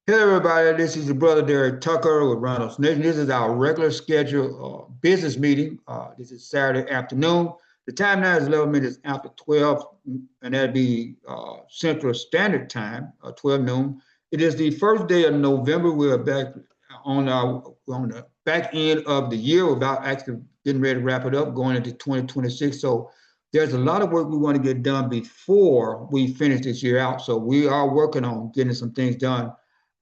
Hey everybody, this is your brother Darrick Tucker with Rhinos Nation. This is our regular scheduled business meeting. This is Saturday afternoon. The time now is 11 minutes after 12, and that'd be Central Standard Time, 12 noon. It is the first day of November. We're back on the back end of the year. We're about actually getting ready to wrap it up, going into 2026. So there's a lot of work we want to get done before we finish this year out. So we are working on getting some things done.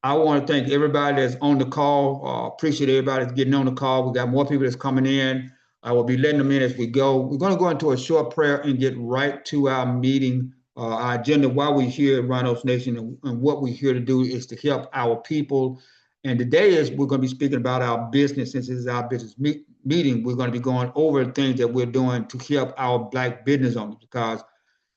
I want to thank everybody that's on the call. Appreciate everybody that's getting on the call. We got more people that's coming in. I will be letting them in as we go. We're going to go into a short prayer and get right to our meeting, our agenda while we're here at Rhinos Nation. And what we're here to do is to help our people. And today is we're going to be speaking about our business. Since this is our business meeting, we're going to be going over things that we're doing to help our Black business owners because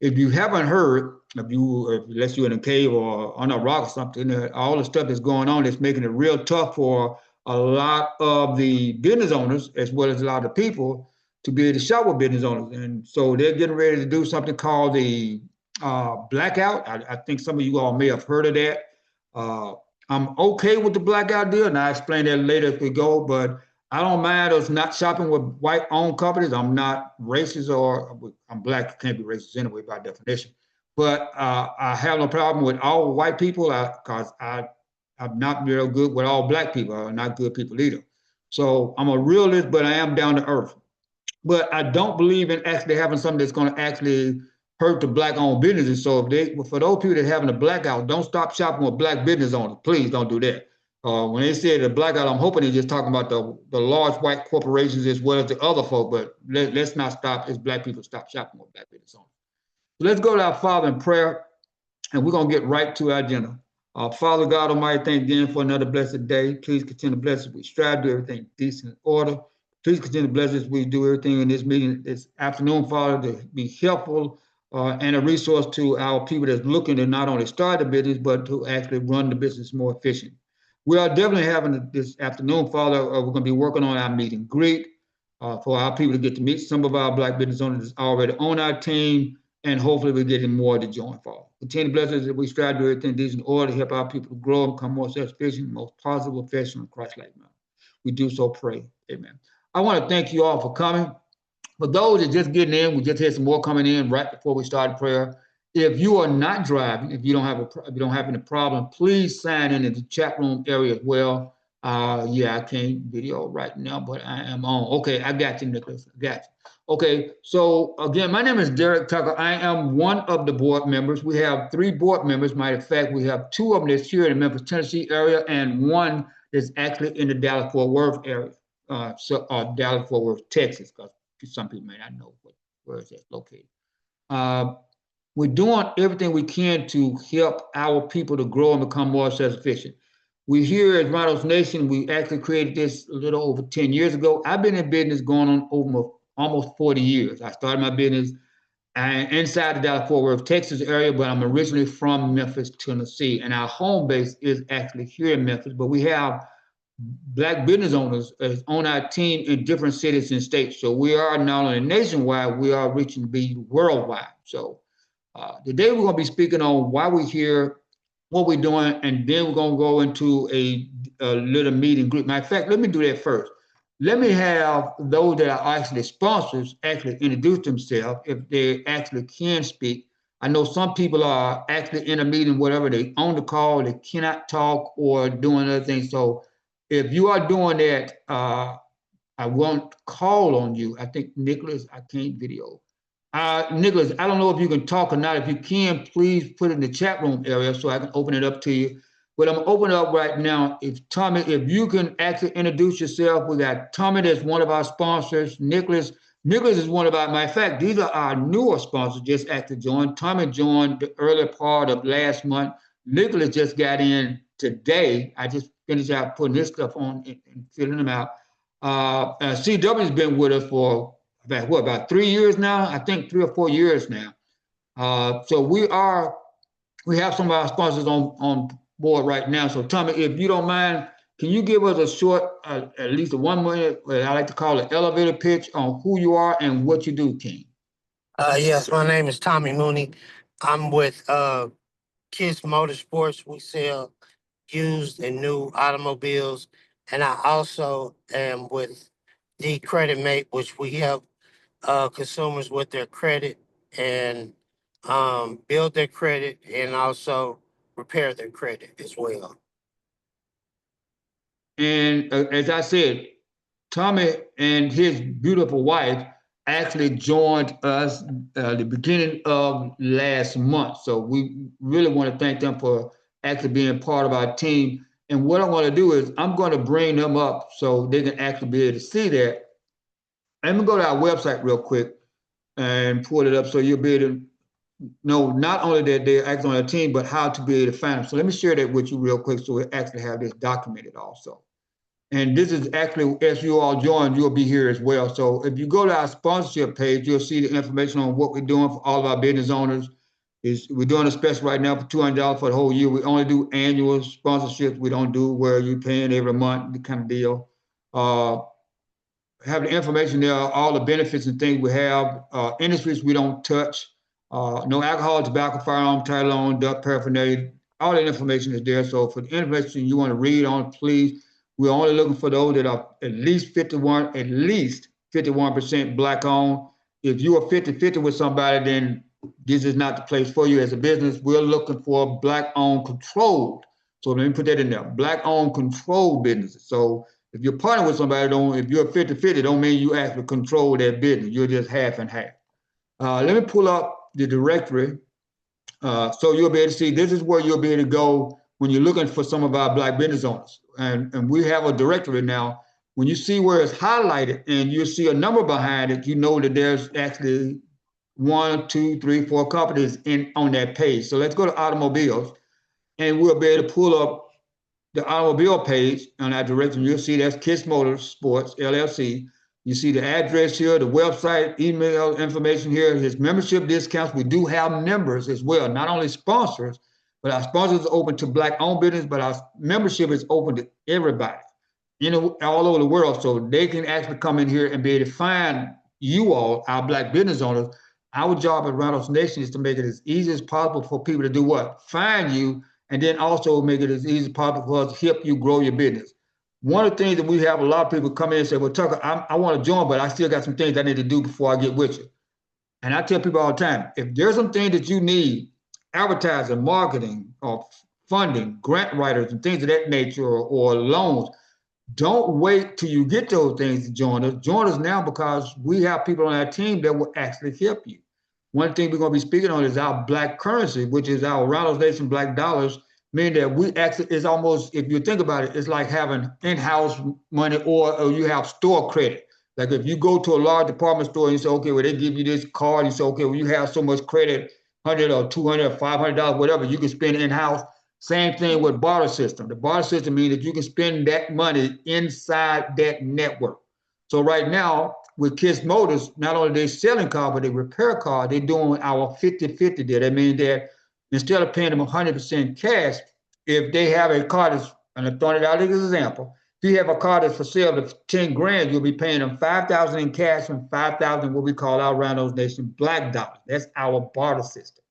if you haven't heard, unless you're in a cave or on a rock or something, all the stuff that's going on is making it real tough for a lot of the business owners as well as a lot of people to be able to shop with business owners. And so they're getting ready to do something called the blackout. I think some of you all may have heard of that. Uh, I'm okay with the blackout deal, and I'll explain that later as we go, but I don't mind us not shopping with white-owned companies. I'm not racist or I'm Black. Can't be racist anyway by definition. But I have no problem with all white people because I'm not real good with all Black people. I'm not good people either. So I'm a realist, but I am down to earth. But I don't believe in actually having something that's going to actually hurt the Black-owned businesses. So for those people that are having a blackout, don't stop shopping with Black business owners. Please don't do that. When they say the blackout, I'm hoping they're just talking about the large white corporations as well as the other folk. But let's not stop as Black people stop shopping with Black business owners. So let's go to our Father in prayer, and we're going to get right to our agenda. Father God Almighty, thank you again for another blessed day. Please continue to bless us. We strive to do everything decent in order. Please continue to bless us. We do everything in this meeting this afternoon, Father, to be helpful and a resource to our people that's looking to not only start the business, but to actually run the business more efficient. We are definitely having this afternoon, Father. We're going to be working on our meet and greet for our people to get to meet some of our Black business owners that's already on our team, and hopefully we're getting more to join, Father. Continue to bless us that we strive to do everything decent in order to help our people to grow and become more self-sufficient, most positive, professional, Christ-like manner. We do so pray. Amen. I want to thank you all for coming. For those that just getting in, we just had some more coming in right before we started prayer. If you are not driving, if you don't have any problem, please sign in the chat room area as well. Yeah, I can't video right now, but I am on. Okay, I got you, Nicholas. I got you. Okay, so again, my name is Darrick Tucker. I am one of the board members. We have three board members. Matter of fact, we have two of them that's here in the Memphis, Tennessee area, and one that's actually in the Dallas-Fort Worth area, Dallas-Fort Worth, Texas, because some people may not know where it's located. Uh, we're doing everything we can to help our people to grow and become more self-sufficient. We here at Rhinos Nation, we actually created this a little over 10 years ago. I've been in business going on over almost 40 years. I started my business inside the Dallas-Fort Worth, Texas area, but I'm originally from Memphis, Tennessee, and our home base is actually here in Memphis, but we have Black business owners on our team in different cities and states. So we are not only nationwide, we are reaching to be worldwide. So today we're going to be speaking on why we're here, what we're doing, and then we're going to go into a little meeting group. Matter of fact, let me do that first. Let me have those that are actually sponsors actually introduce themselves if they actually can speak. I know some people are actually in a meeting, whatever, they on the call, they cannot talk or doing other things. So if you are doing that, I won't call on you. I think Nicholas, I can't video. Nicholas, I don't know if you can talk or not. If you can, please put it in the chat room area so I can open it up to you. But I'm opening up right now. If Tommy, if you can actually introduce yourself, we got Tommy that's one of our sponsors. Nicholas is one of our, matter of fact, these are our newer sponsors just actually joined. Tommy joined the early part of last month. Nicholas just got in today. I just finished out putting this stuff on and filling them out. CW's been with us for about 3 years now? I think 3 or 4 years now. So we have some of our sponsors on board right now. So Tommy, if you don't mind, can you give us a short, at least a 1 minute, what I like to call an elevator pitch on who you are and what you do, King? Yes, my name is Tommy Mooney. I'm with Kids Motorsports. We sell used and new automobiles. And I also am with the Credit Mate, which we help consumers with their credit and build their credit and also repair their credit as well. And as I said, Tommy and his beautiful wife actually joined us the beginning of last month. So we really want to thank them for actually being part of our team. And what I want to do is I'm going to bring them up so they can actually be able to see that. I'm going to go to our website real quick and pull it up so you'll be able to know not only that they're actually on our team, but how to be able to find them. So let me share that with you real quick so we actually have this documented also. And this is actually, as you all join, you'll be here as well. So if you go to our sponsorship page, you'll see the information on what we're doing for all of our business owners. We're doing a special right now for $200 for the whole year. We only do annual sponsorships. We don't do where you're paying every month, the kind of deal. Have the information there, all the benefits and things we have. Industries we don't touch. No alcohol, tobacco, firearm, title loan, drug paraphernalia. All that information is there. So for the information you want to read on, please. We're only looking for those that are at least 51% black owned. If you are 50-50 with somebody, then this is not the place for you as a business. We're looking for black owned controlled. So let me put that in there. Black owned controlled businesses. So if you're partnering with somebody, if you're 50-50, don't mean you actually control that business. You're just half and half. Let me pull up the directory so you'll be able to see this is where you'll be able to go when you're looking for some of our black business owners. And we have a directory now. When you see where it's highlighted and you see a number behind it, you know that there's actually 1, 2, 3, 4 companies on that page. So let's go to automobiles and we'll be able to pull up the automobile page on our directory. You'll see that's Kiss Motorsports, LLC. You see the address here, the website, email information here, his membership discounts. We do have members as well, not only sponsors, but our sponsors are open to black-owned business, but our membership is open to everybody, all over the world. So they can actually come in here and be able to find you all, our black business owners. Our job at Rhinos Nation is to make it as easy as possible for people to do what? Find you, and then also make it as easy as possible for us to help you grow your business. One of the things that we have a lot of people come in and say, well, Tucker, I want to join, but I still got some things I need to do before I get with you. And I tell people all the time, if there's some things that you need, advertising, marketing, or funding, grant writers, and things of that nature, or loans, don't wait till you get those things to join us. Join us now because we have people on our team that will actually help you. One thing we're going to be speaking on is our black currency, which is our Rhinos Nation black dollars, meaning that we actually, it's almost, if you think about it, it's like having in-house money or you have store credit. Like if you go to a large department store and you say, okay, well, they give you this card, you say, okay, well, you have so much credit, $100 or $200 or $500, whatever, you can spend in-house. Same thing with barter system. The barter system means that you can spend that money inside that network. So right now, with Kiss Motors, not only they selling cars, but they repair cars, they're doing our 50-50 deal. That means that instead of paying them 100% cash, if they have a car that's, and I'm throwing it out as an example, if you have a car that's for sale of 10 grand, you'll be paying them 5,000 in cash and 5,000 what we call our Rhinos Nation black dollars. That's our barter system.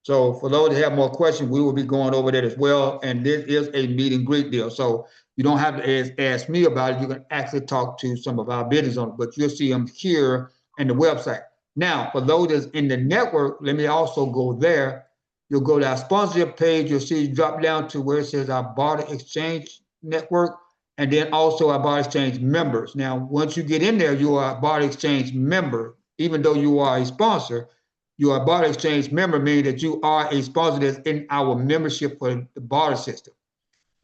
So for those that have more questions, we will be going over that as well. And this is a meet and greet deal. So you don't have to ask me about it. You can actually talk to some of our business owners, but you'll see them here in the website. Now, for those that's in the network, let me also go there. You'll go to our sponsorship page. You'll see drop down to where it says our barter exchange network, and then also our barter exchange members. Now, once you get in there, you are a barter exchange member, even though you are a sponsor. You are a barter exchange member, meaning that you are a sponsor that's in our membership for the barter system.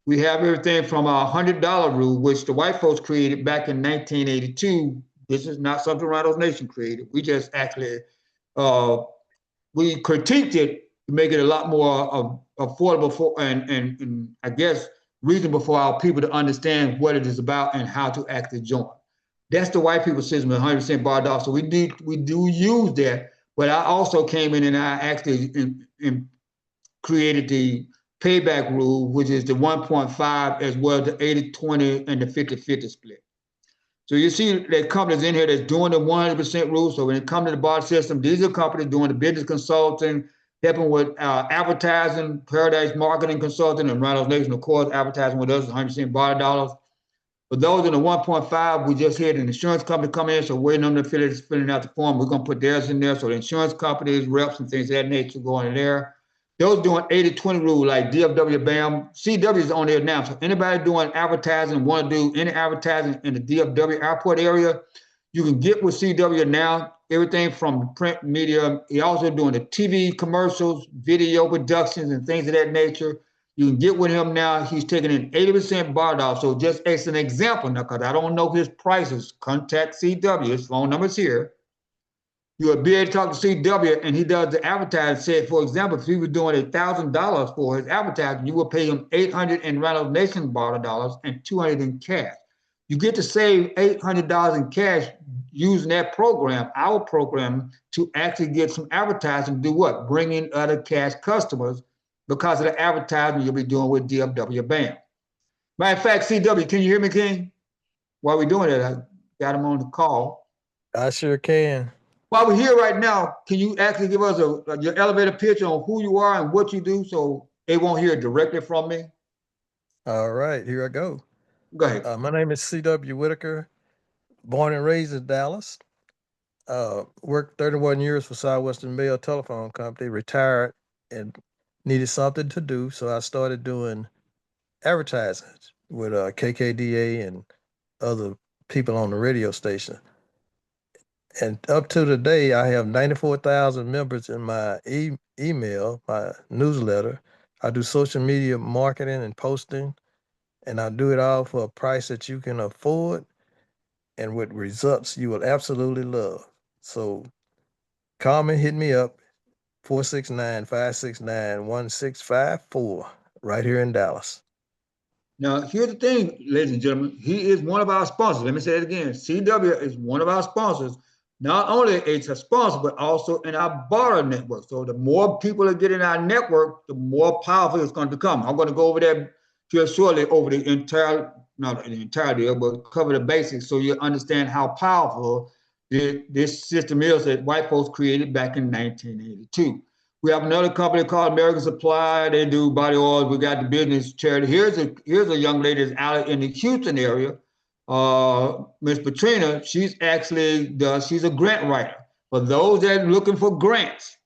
We have everything from our $100 rule, which the white folks created back in 1982. This is not something Rhinos Nation created. We just actually, we critiqued it to make it a lot more affordable for, and I guess reasonable for our people to understand what it is about and how to actually join. That's the white people system, 100% barred off. So we do use that. But I also came in and I actually created the payback rule, which is the 1.5 as well as the 80-20 and the 50-50 split. So you see that companies in here that's doing the 100% rule. So when it comes to the barter system, these are companies doing the business consulting, helping with advertising, Paradise Marketing Consulting, and Rhinos Nation, of course, advertising with us, 100% bar dollars. For those in the 1.5, we just had an insurance company come in, so waiting on the affiliates filling out the form. We're going to put theirs in there. So the insurance companies, reps, and things of that nature going in there. Those doing 80-20 rule like DFW BAM. CW is on there now. So anybody doing advertising, want to do any advertising in the DFW airport area, you can get with CW now. Everything from print media. He also doing the TV commercials, video productions, and things of that nature. You can get with him now. He's taking an 80% bar off. So just as an example now, because I don't know his prices, contact CW. His phone number's here. You'll be able to talk to CW, and he does the advertising. Say, for example, if he was doing $1,000 for his advertising, you will pay him $800 in Rhinos Nation bar dollars and $200 in cash. You get to save $800 in cash using that program, our program, to actually get some advertising. Do what? Bring in other cash customers because of the advertising you'll be doing with DFW BAM. Matter of fact, CW, can you hear me, King? While we're doing it, I got him on the call. I sure can. While we're here right now, can you actually give us your elevator pitch on who you are and what you do so they won't hear it directly from me? All right, here I go. Go ahead. My name is C.W. Whitaker, born and raised in Dallas. Worked 31 years for Southwestern Bell Telephone Company, retired and needed something to do. So I started doing advertising with KKDA and other people on the radio station. And up to today, I have 94,000 members in my email, my newsletter. I do social media marketing and posting, and I do it all for a price that you can afford and with results you will absolutely love. So call me, hit me up, 469-569-1654, right here in Dallas. Now, here's the thing, ladies and gentlemen. He is one of our sponsors. Let me say it again. CW is one of our sponsors. Not only it's a sponsor, but also in our barter network. So the more people that get in our network, the more powerful it's going to become. I'm going to go over that just shortly over the entire, not the entire deal, but cover the basics so you understand how powerful this system is that white folks created back in 1982. We have another company called American Supply. They do body oils. We got the business charity. Here's a young lady that's out in the Houston area. Miss Petrina, she's a grant writer. For those that are looking for grants,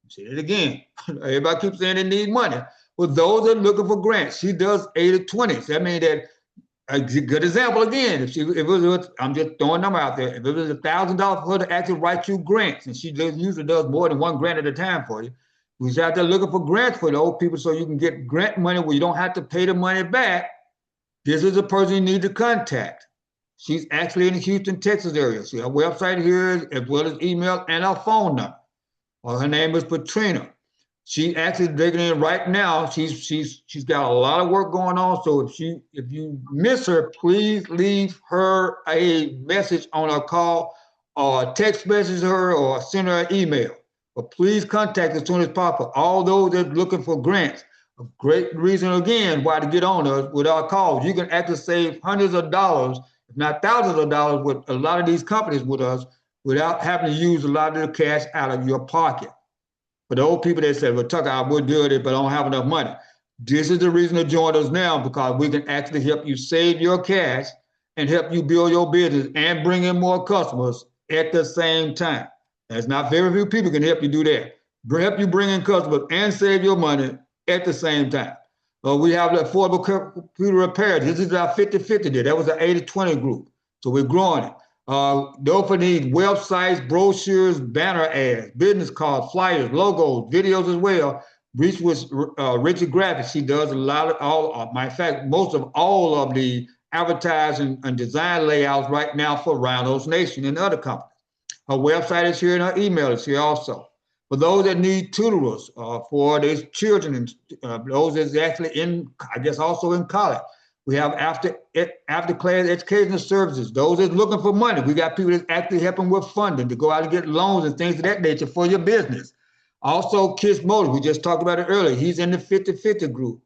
say it again. Everybody keeps saying they need money. For those that are looking for grants, she does 80-20. So that means that a good example again. If it was, I'm just throwing a number out there. If it was $1,000 for her to actually write you grants, and she usually does more than one grant at a time for you, who's out there looking for grants for the old people so you can get grant money where you don't have to pay the money back, this is a person you need to contact. She's actually in the Houston, Texas area. See, her website here, as well as email and her phone number. Her name is Petrina. She actually digging in right now. She's got a lot of work going on. So if you miss her, please leave her a message on her call, or text message her, or send her an email. But please contact as soon as possible. All those that are looking for grants, a great reason again why to get on us with our calls. You can actually save hundreds of dollars, if not thousands of dollars, with a lot of these companies with us without having to use a lot of the cash out of your pocket. For the old people that say, well, Tucker, I would do it, but I don't have enough money. This is the reason to join us now, because we can actually help you save your cash and help you build your business and bring in more customers at the same time. There's not very few people can help you do that. Help you bring in customers and save your money at the same time. We have the affordable computer repair. This is our 50-50 deal. That was an 80-20 group. So we're growing it. Don't forget websites, brochures, banner ads, business cards, flyers, logos, videos as well. Reach with Richard Graphics. She does a lot of matter of fact, most of all of the advertising and design layouts right now for Rhinos Nation and other companies. Her website is here and her email is here also. For those that need tutorers for these children and those that's actually in, I guess also in college. We have after class educational services. Those that's looking for money. We got people that's actually helping with funding to go out and get loans and things of that nature for your business. Also, Kiss Motors, we just talked about it earlier. He's in the 50-50 group.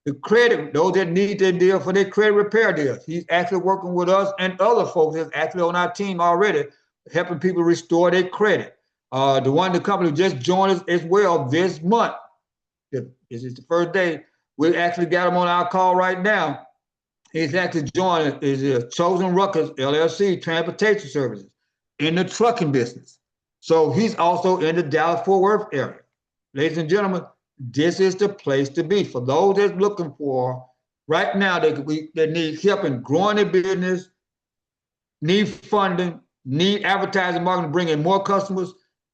The credit, those that need their deal for their credit repair deals. He's actually working with us and other folks that's actually on our team already, helping people restore their credit. The company just joined us as well this month. This is the first day. We actually got him on our call right now. He's actually joined is Chosen Ruckers LLC Transportation Services in the trucking business. So he's also in the Dallas-Fort Worth area. Ladies and gentlemen, this is the place to be for those that's looking for right now. They need help in growing their business, need funding, need advertising, marketing, bring in more customers.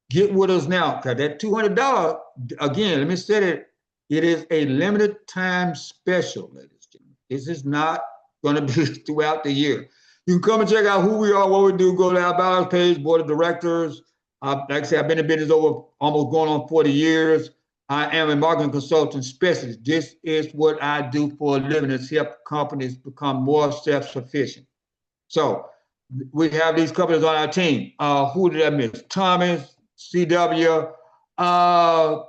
Get with us now, because that $200, again, let me say it, it is a limited time special, ladies and gentlemen. This is not going to be throughout the year. You can come and check out who we are, what we do. Go to our About Us page, board of directors. Like I said, I've been in business over almost going on 40 years. I am a marketing consultant specialist. This is what I do for a living, is help companies become more self-sufficient. So we have these companies on our team. Who did I miss? Thomas, CW. I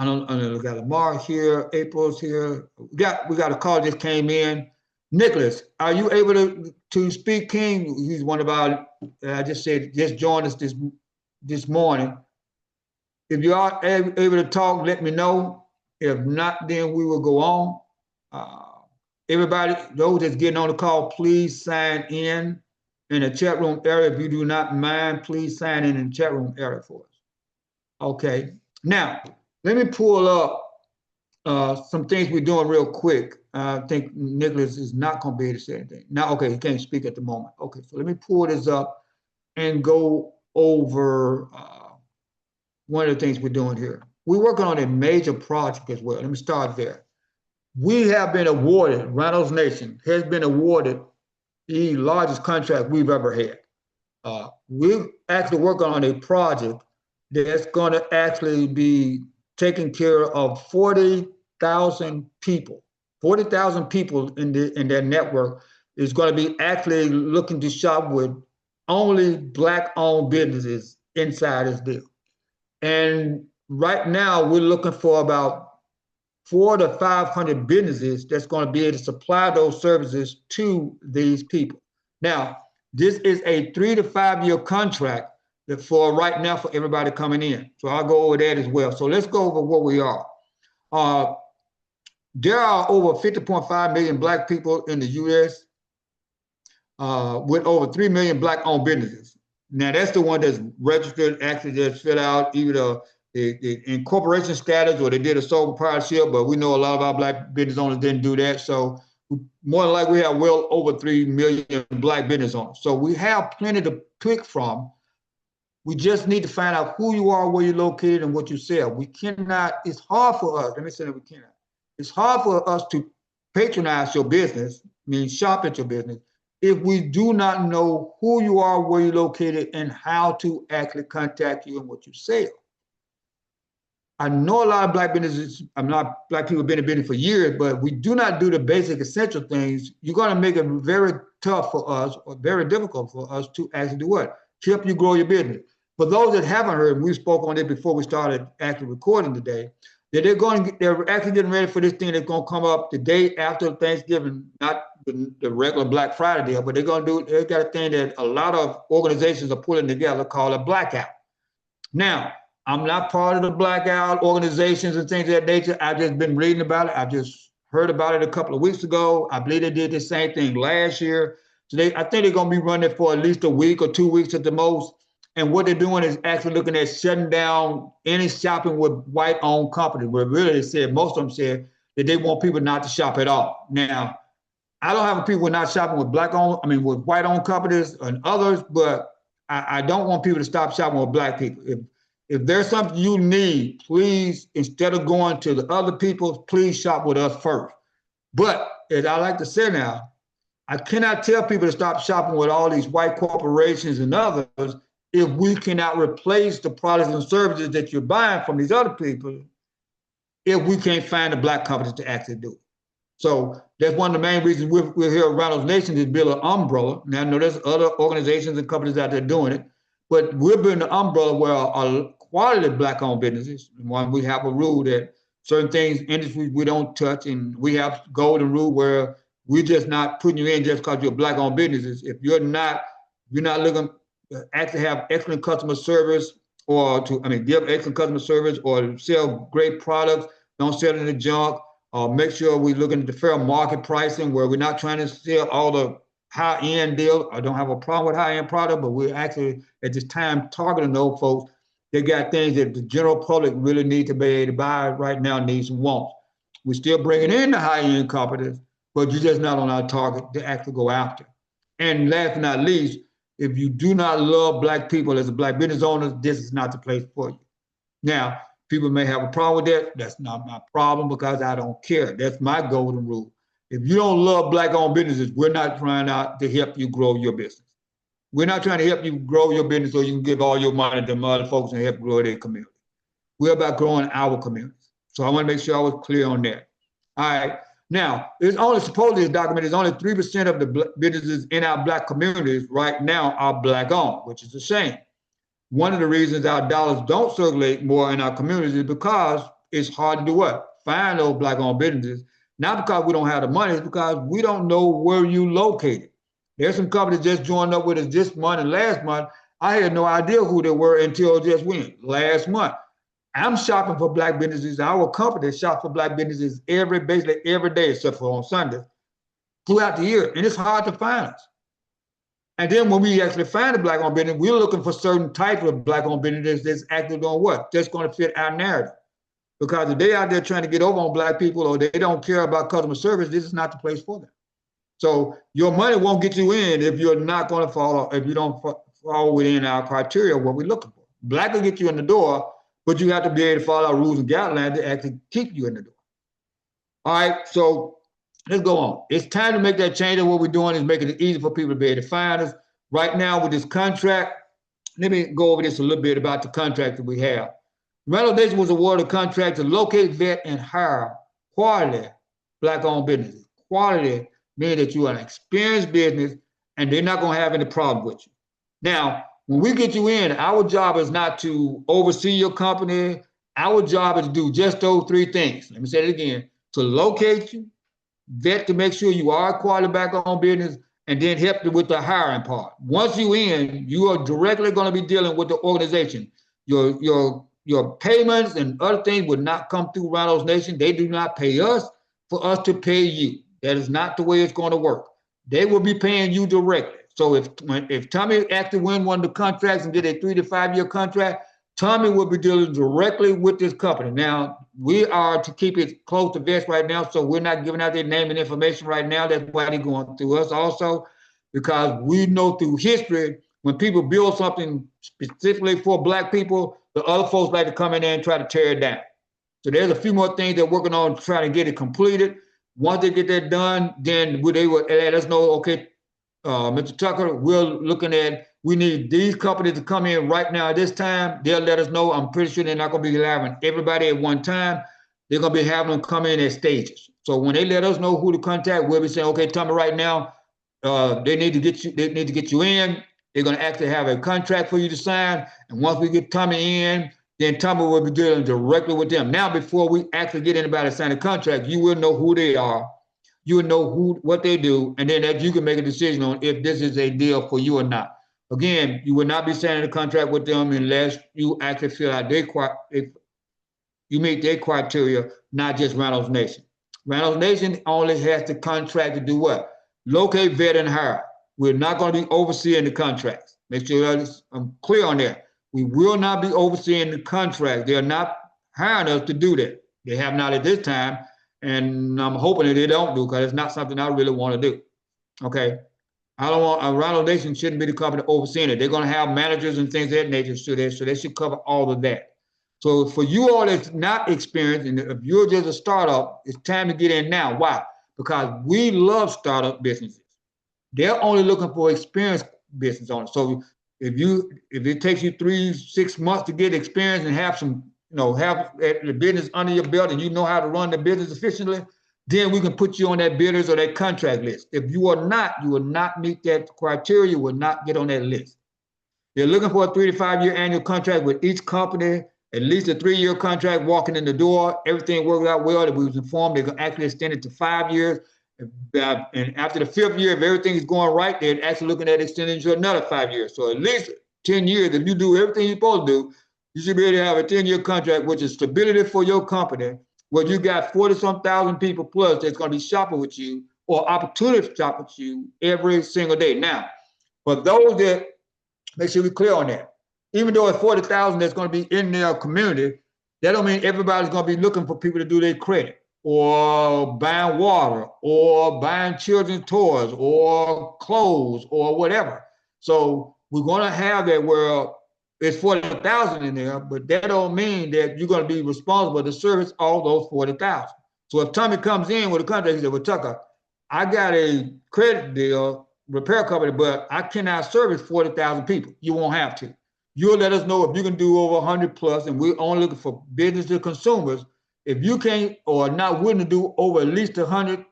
don't know. We got Lamar here. April's here. We got a call just came in. Nicholas, are you able to speak, King? He's one of our. I just said just joined us this morning. If you are able to talk, let me know. If not, then we will go on. Everybody, those that's getting on the call, please sign in the chat room area. If you do not mind, please sign in the chat room area for us. Okay. Now, let me pull up some things we're doing real quick. I think Nicholas is not going to be able to say anything. Now, okay, he can't speak at the moment. Okay, so let me pull this up and go over one of the things we're doing here. We're working on a major project as well. Let me start there. We have been awarded, Rhinos Nation has been awarded the largest contract we've ever had. We're actually working on a project that's going to actually be taking care of 40,000 people. 40,000 people in their network is going to be actually looking to shop with only Black-owned businesses inside this deal. And right now, we're looking for about 400 to 500 businesses that's going to be able to supply those services to these people. Now, this is a 3 to 5 year contract for right now for everybody coming in. So I'll go over that as well. So let's go over what we are. There are over 50.5 million Black people in the U.S. With over 3 million Black-owned businesses. Now, that's the one that's registered, actually just fill out either the incorporation status or they did a sole proprietorship, but we know a lot of our Black business owners didn't do that. So more than likely we have well over 3 million Black business owners. So we have plenty to pick from. We just need to find out who you are, where you're located, and what you sell. We cannot, it's hard for us, let me say that we cannot. It's hard for us to patronize your business, meaning shop at your business, if we do not know who you are, where you're located, and how to actually contact you and what you sell. I know a lot of Black businesses, Black people have been in business for years, but we do not do the basic essential things. You're going to make it very tough for us, or very difficult for us to actually do what? Help you grow your business. For those that haven't heard, we spoke on it before we started actually recording today, that they're actually getting ready for this thing that's going to come up the day after Thanksgiving, not the regular Black Friday deal, but they've got a thing that a lot of organizations are putting together called a blackout. Now, I'm not part of the blackout organizations and things of that nature. I've just been reading about it. I just heard about it a couple of weeks ago. I believe they did the same thing last year. So I think they're going to be running for at least a week or 2 weeks at the most. And what they're doing is actually looking at shutting down any shopping with white-owned companies, where really they said, most of them said that they want people not to shop at all. Now, I don't have people not shopping with with white-owned companies and others, but I don't want people to stop shopping with Black people. If there's something you need, please, instead of going to the other people, please shop with us first. But as I like to say now, I cannot tell people to stop shopping with all these white corporations and others if we cannot replace the products and services that you're buying from these other people, if we can't find the Black companies to actually do it. So that's one of the main reasons we're here at Rhinos Nation, is build an umbrella. Now I know there's other organizations and companies out there doing it, but we're building an umbrella where our quality Black-owned businesses, one, we have a rule that certain things, industries we don't touch, and we have golden rule where we're just not putting you in just because you're Black-owned businesses. If you're not looking actually have excellent customer service, or give excellent customer service, or sell great products. Don't sell in the junk. Make sure we're looking at the fair market pricing, where we're not trying to sell all the high-end deal. I don't have a problem with high-end product, but we're actually at this time targeting those folks. They got things that the general public really need to be able to buy right now, needs and wants. We're still bringing in the high-end companies, but you're just not on our target to actually go after. And last but not least, if you do not love Black people as a Black business owner, this is not the place for you. Now, people may have a problem with that. That's not my problem, because I don't care. That's my golden rule. If you don't love Black-owned businesses, we're not trying out to help you grow your business. We're not trying to help you grow your business so you can give all your money to other folks and help grow their community. We're about growing our communities. So I want to make sure I was clear on that. All right. Now, it's only supposedly documented, only 3% of the businesses in our Black communities right now are Black-owned, which is a shame. One of the reasons our dollars don't circulate more in our communities is because it's hard to do what? Find those Black-owned businesses. Not because we don't have the money, it's because we don't know where you located. There's some companies just joined up with us this month and last month. I had no idea who they were until just last month. I'm shopping for Black businesses. Our company shops for Black businesses basically every day, except for on Sundays, throughout the year. And it's hard to find us. And then when we actually find a Black-owned business, we're looking for certain types of Black-owned businesses that's actually doing what? That's going to fit our narrative. Because if they're out there trying to get over on Black people, or they don't care about customer service, this is not the place for them. So your money won't get you in if you're not going to follow, if you don't fall within our criteria of what we're looking for. Black will get you in the door, but you have to be able to follow our rules and guidelines to actually keep you in the door. All right, so let's go on. It's time to make that change, and what we're doing is making it easy for people to be able to find us. Right now with this contract, let me go over this a little bit about the contract that we have. Rhinos Nation was awarded a contract to locate, vet, and hire quality Black-owned businesses. Quality meaning that you are an experienced business and they're not going to have any problem with you. Now, when we get you in, our job is not to oversee your company. Our job is to do just those three things. Let me say it again: to locate you, vet to make sure you are a quality Black-owned business, and then help you with the hiring part. Once you're in, you are directly going to be dealing with the organization. Your payments and other things would not come through Rhinos Nation. They do not pay us for us to pay you. That is not the way it's going to work. They will be paying you directly. So if Tommy actually win one of the contracts and get a 3 to 5 year contract, Tommy will be dealing directly with this company. Now, we are to keep it close to vest right now, so we're not giving out their name and information right now. That's why they're going through us also, because we know through history, when people build something specifically for Black people, the other folks like to come in there and try to tear it down. So there's a few more things they're working on to try to get it completed. Once they get that done, then they will let us know, okay, Mr. Tucker, we're looking at, we need these companies to come in right now at this time. They'll let us know. I'm pretty sure they're not going to be having everybody at one time. They're going to be having them come in at stages. So when they let us know who to contact, we'll be saying, okay, Tommy, right now, they need to get you in. They're going to actually have a contract for you to sign. And once we get Tommy in, then Tommy will be dealing directly with them. Now, before we actually get anybody to sign a contract, you will know who they are. You will know what they do, and then that you can make a decision on if this is a deal for you or not. Again, you will not be signing a contract with them unless you actually feel like if you meet their criteria, not just Rhinos Nation. Rhinos Nation only has the contract to do what? Locate, vet, and hire. We're not going to be overseeing the contracts. Make sure I'm clear on that. We will not be overseeing the contract. They're not hiring us to do that. They have not at this time, and I'm hoping that they don't do, because it's not something I really want to do. Okay, I don't want Rhinos Nation shouldn't be the company overseeing it. They're going to have managers and things of that nature, so they should cover all of that. So for you all that's not experienced, and if you're just a startup, it's time to get in now. Why? Because we love startup businesses. They're only looking for experienced business owners. So if it takes you 3-6 months to get experience and have some, have the business under your belt, and you know how to run the business efficiently, then we can put you on that bidders or that contract list. If you will not meet that criteria, you will not get on that list. They're looking for a 3 to 5 year annual contract with each company, at least a 3-year contract walking in the door. Everything worked out well. That we was informed, they can actually extend it to 5 years. And after the 5th year, if everything is going right, they're actually looking at extending to another 5 years. So at least 10 years, if you do everything you're supposed to do, you should be able to have a 10-year contract, which is stability for your company, where you got 40-some thousand people plus that's going to be shopping with you or opportunity to shop with you every single day. Now, for those that, make sure we're clear on that. Even though it's 40,000 that's going to be in their community, that don't mean everybody's going to be looking for people to do their credit or buying water or buying children's toys or clothes or whatever. So we're going to have that where it's 40,000 in there, but that don't mean that you're going to be responsible to service all those 40,000. So if Tommy comes in with a contract, he said, well, Tucker, I got a credit deal, repair company, but I cannot service 40,000 people. You won't have to. You'll let us know if you can do over 100 plus, and we're only looking for business to consumers. If you can't or not willing to do over at least 100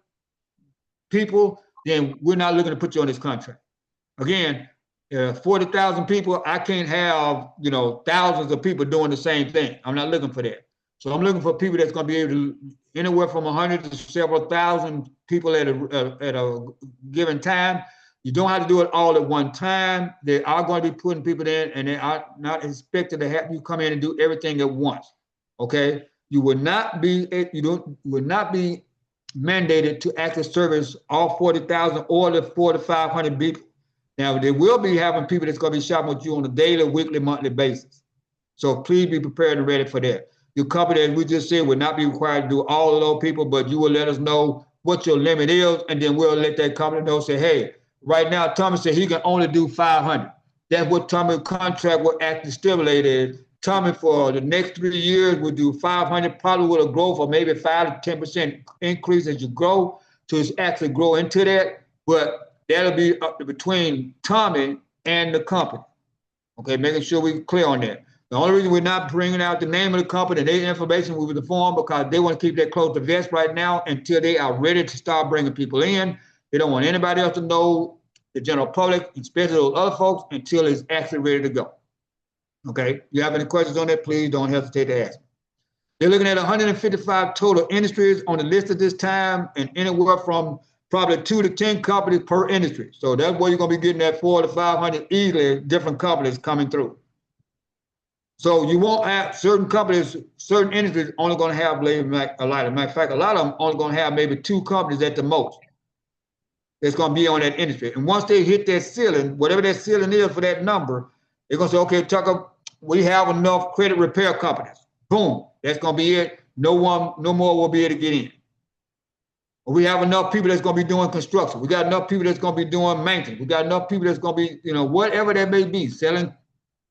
people, then we're not looking to put you on this contract. Again, 40,000 people, I can't have, thousands of people doing the same thing. I'm not looking for that. So I'm looking for people that's going to be able to, anywhere from 100 to several thousand people at a given time. You don't have to do it all at one time. They are going to be putting people in, and they are not expected to have you come in and do everything at once. Okay, you will not be mandated to actually service all 40,000 or the 4,500 people. Now, they will be having people that's going to be shopping with you on a daily, weekly, monthly basis. So please be prepared and ready for that. Your company, as we just said, will not be required to do all of those people, but you will let us know what your limit is, and then we'll let that company know, say, hey, right now, Tommy said he can only do 500. That's what Tommy's contract will actually stipulate. Tommy, for the next 3 years, will do 500, probably with a growth of maybe 5 to 10% increase as you grow to actually grow into that. But that'll be up to between Tommy and the company. Okay, making sure we're clear on that. The only reason we're not bringing out the name of the company and their information with the form because they want to keep that close to vest right now until they are ready to start bringing people in. They don't want anybody else to know, the general public, especially those other folks, until it's actually ready to go. Okay, you have any questions on that, please don't hesitate to ask. They're looking at 155 total industries on the list at this time, and anywhere from probably 2 to 10 companies per industry. So that's where you're going to be getting that 400 to 500 easily different companies coming through. So you won't have certain companies, certain industries only going to have labor a lot. As a matter of fact, a lot of them only going to have maybe 2 companies at the most that's going to be on that industry. And once they hit that ceiling, whatever that ceiling is for that number, they're going to say, okay, Tucker, we have enough credit repair companies. Boom, that's going to be it. No more will be able to get in. We have enough people that's going to be doing construction. We got enough people that's going to be doing maintenance. We got enough people that's going to be, whatever that may be, selling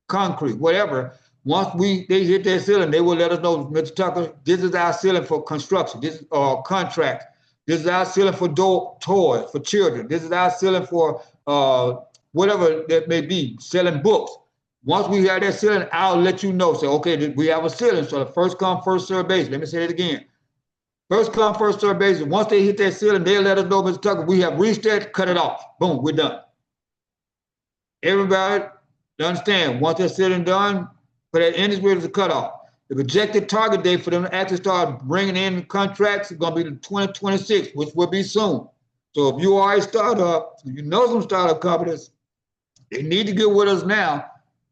concrete, whatever. Once they hit that ceiling, they will let us know, Mr. Tucker, this is our ceiling for construction. This is our contract. This is our ceiling for toys for children. This is our ceiling for whatever that may be, selling books. Once we have that ceiling, I'll let you know. Say, okay, we have a ceiling. So the first come, first serve basis. Let me say it again. First come, first serve basis. Once they hit that ceiling, they'll let us know, Mr. Tucker, we have reached that, cut it off. Boom, we're done. Everybody understand, once that ceiling done, for that industry is a cutoff. The projected target date for them to actually start bringing in contracts is going to be the 2026, which will be soon. So if you are a startup, if you know some startup companies, they need to get with us now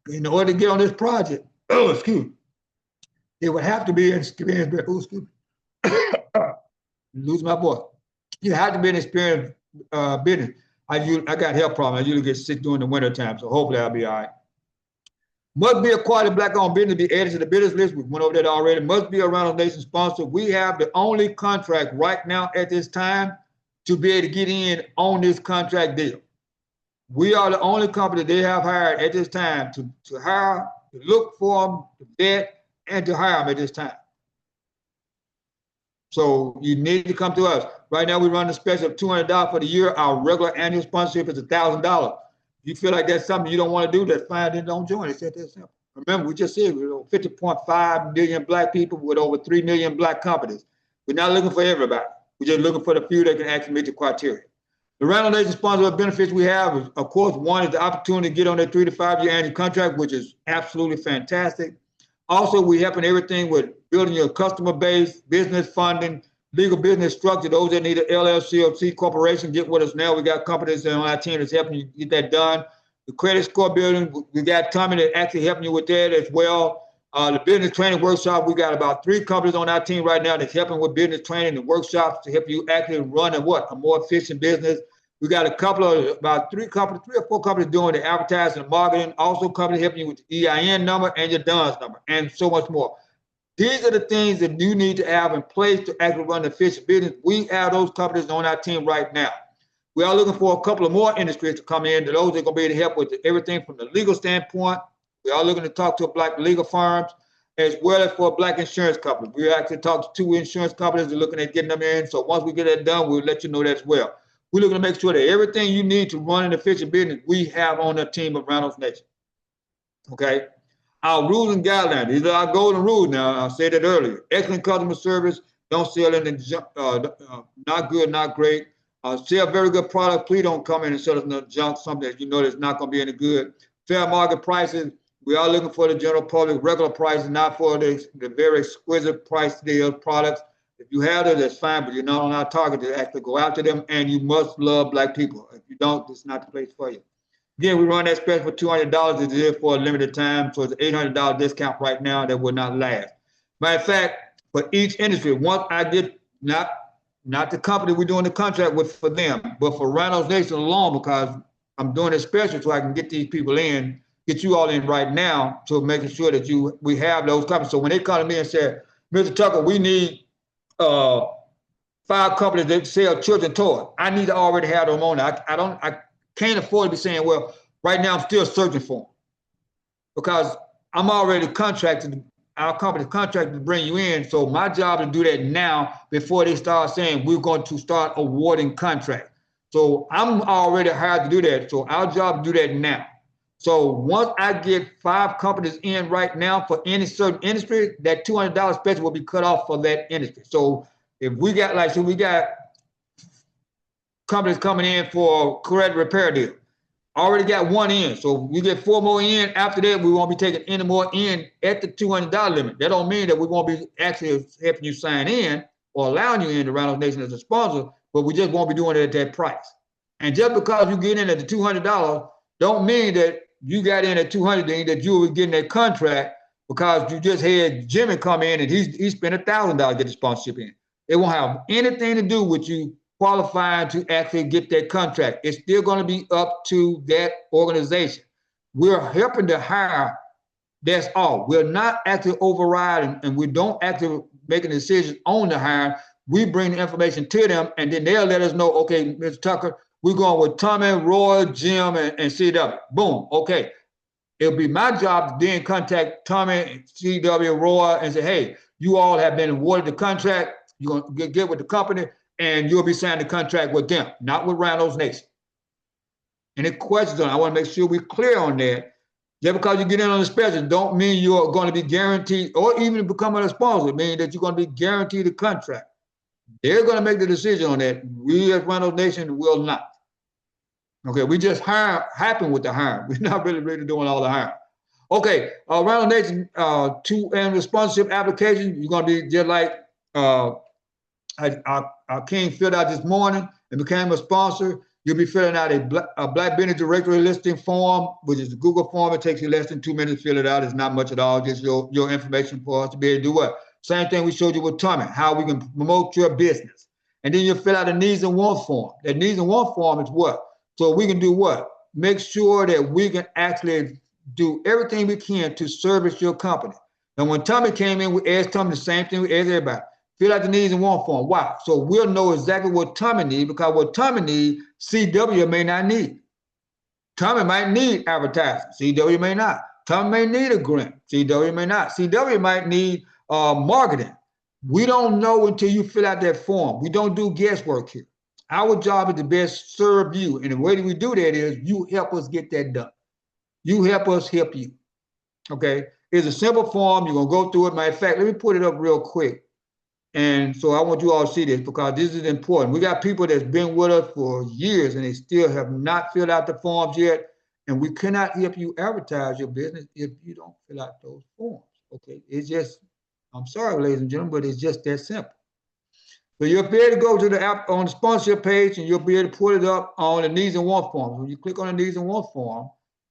in order to get on this project. Oh, excuse me. They would have to be experienced. Oh, excuse me. Lose my voice. You have to be an experienced business. I got health problems. I usually get sick during the winter time, so hopefully I'll be all right. Must be a quality black-owned business to be added to the business list. We went over that already. Must be a Rhinos Nation sponsor. We have the only contract right now at this time to be able to get in on this contract deal. We are the only company they have hired at this time to hire, to look for them, to vet, and to hire them at this time. So you need to come to us. Right now we run a special of $200 for the year. Our regular annual sponsorship is $1,000. You feel like that's something you don't want to do, that's fine, then don't join. It's that simple. Remember, we just said we're 50.5 million black people with over 3 million black companies. We're not looking for everybody. We're just looking for the few that can actually meet the criteria. The Rhinos Nation sponsor benefits we have is, of course, one is the opportunity to get on that 3 to 5 year annual contract, which is absolutely fantastic. Also, we're helping everything with building your customer base, business funding, legal business structure, those that need an LLC or C corporation, get with us now. We got companies on our team that's helping you get that done. The credit score building, we got Tommy that actually helping you with that as well. The business training workshop, we got about 3 companies on our team right now that's helping with business training and workshops to help you actually run a more efficient business. We got about 3 or 4 companies doing the advertising and marketing. Also companies helping you with the EIN number and your DUNS number and so much more. These are the things that you need to have in place to actually run an efficient business. We have those companies on our team right now. We are looking for a couple of more industries to come in. Those are going to be able to help with everything from the legal standpoint. We are looking to talk to Black legal firms as well as for Black insurance companies. We actually talked to 2 insurance companies that are looking at getting them in. So once we get that done, we'll let you know that as well. We're looking to make sure that everything you need to run an efficient business, we have on the team of Rhinos Nation. Okay? Our rules and guidelines, these are our golden rules now. I said it earlier. Excellent customer service, don't sell in the not good, not great. Sell very good product. Please don't come in and sell us no junk, something that you know that's not going to be any good. Fair market prices. We are looking for the general public, regular prices, not for the very exquisite price deal products. If you have it, that's fine, but you're not on our target to actually go after them, and you must love Black people. If you don't, this is not the place for you. Again, we run that special for $200. It is for a limited time, so it's an $800 discount right now that will not last. Matter of fact, for each industry, once I get not the company we're doing the contract with for them, but for Rhinos Nation alone, because I'm doing it special so I can get these people in, get you all in right now, to making sure that we have those companies. So when they come to me and say, Mr. Tucker, we need 5 companies that sell children's toys, I need to already have them on. I can't afford to be saying, well, right now I'm still searching for them, because I'm already contracted, our company's contracted to bring you in. So my job is to do that now before they start saying we're going to start awarding contracts. So I'm already hired to do that. So our job is to do that now. So once I get 5 companies in right now for any certain industry, that $200 special will be cut off for that industry. So if we got we got companies coming in for credit repair deal. Already got 1 in. So we get 4 more in. After that, we won't be taking any more in at the $200 limit. That don't mean that we won't be actually helping you sign in or allowing you in to Rhinos Nation as a sponsor, but we just won't be doing it at that price. And just because you get in at the $200 don't mean that you got in at $200 that you were getting that contract because you just had Jimmy come in and he spent $1,000 to get the sponsorship in. It won't have anything to do with you qualifying to actually get that contract. It's still going to be up to that organization. We're helping to hire, that's all. We're not actually overriding, and we don't actually make a decision on the hire. We bring the information to them, and then they'll let us know, okay, Mr. Tucker, we're going with Tommy, Roy, Jim, and CW. Boom, okay. It'll be my job to then contact Tommy, CW, Roy, and say, hey, you all have been awarded the contract. You're going to get with the company, and you'll be signing the contract with them, not with Rhinos Nation. Any questions on it? I want to make sure we're clear on that. Just because you get in on the special don't mean you're going to be guaranteed, or even becoming a sponsor, meaning that you're going to be guaranteed a contract. They're going to make the decision on that. We as Rhinos Nation will not. Okay, we just happen with the hiring. We're not really doing all the hiring. Okay, Rhinos Nation, to end the sponsorship application, you're going to be just like our King filled out this morning and became a sponsor. You'll be filling out a Black Business Directory listing form, which is a Google form. It takes you less than 2 minutes to fill it out. It's not much at all, just your information for us to be able to do what? Same thing we showed you with Tommy, how we can promote your business. And then you fill out a needs and wants form. That needs and wants form is what? So we can do what? Make sure that we can actually do everything we can to service your company. And when Tommy came in, we asked Tommy the same thing we asked everybody. Fill out the needs and want form. Why? So we'll know exactly what Tommy needs, because what Tommy needs, CW may not need. Tommy might need advertising. CW may not. Tommy may need a grant. CW may not. CW might need marketing. We don't know until you fill out that form. We don't do guesswork here. Our job is to best serve you. And the way that we do that is you help us get that done. You help us help you. Okay? It's a simple form. You're going to go through it. Matter of fact, let me put it up real quick. And so I want you all to see this, because this is important. We got people that's been with us for years and they still have not filled out the forms yet. And we cannot help you advertise your business if you don't fill out those forms. Okay, it's just, I'm sorry, ladies and gentlemen, but it's just that simple. So you'll be able to go to the app on the sponsorship page and you'll be able to put it up on the needs and wants form. When you click on the needs and wants form,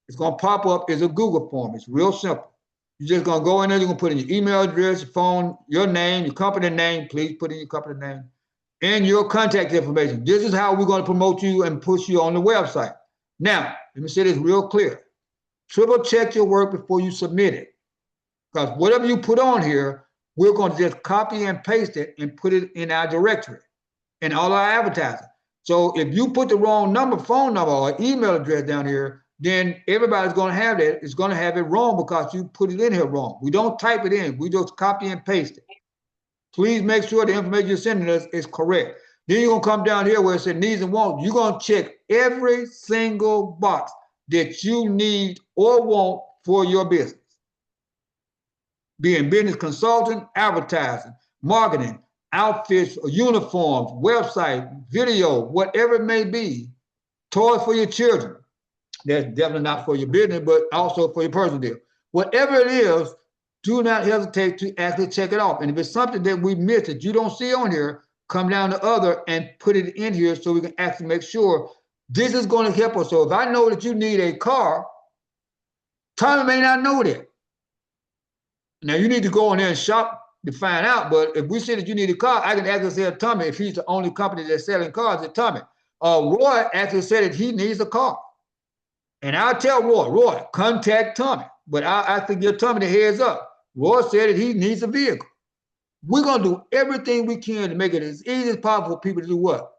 it's going to pop up as a Google form. It's real simple. You're just going to go in there, you're going to put in your email address, your phone, your name, your company name. Please put in your company name and your contact information. This is how we're going to promote you and push you on the website. Now, let me say this real clear. Triple check your work before you submit it. Because whatever you put on here, we're going to just copy and paste it and put it in our directory and all our advertising. So if you put the wrong number, phone number, or email address down here, then everybody's going to have that. It's going to have it wrong because you put it in here wrong. We don't type it in. We just copy and paste it. Please make sure the information you're sending us is correct. Then you're going to come down here where it says needs and wants. You're going to check every single box that you need or want for your business. Being business consultant, advertising, marketing, outfits, uniforms, website, video, whatever it may be, toys for your children. That's definitely not for your business, but also for your personal deal. Whatever it is, do not hesitate to actually check it off. And if it's something that we missed that you don't see on here, come down to other and put it in here so we can actually make sure this is going to help us. So if I know that you need a car, Tommy may not know that. Now you need to go in there and shop to find out, but if we say that you need a car, I can actually say to Tommy, if he's the only company that's selling cars, at Tommy. Roy actually said that he needs a car. And I'll tell Roy, contact Tommy. But I'll actually give Tommy the heads up. Roy said that he needs a vehicle. We're going to do everything we can to make it as easy as possible for people to do what?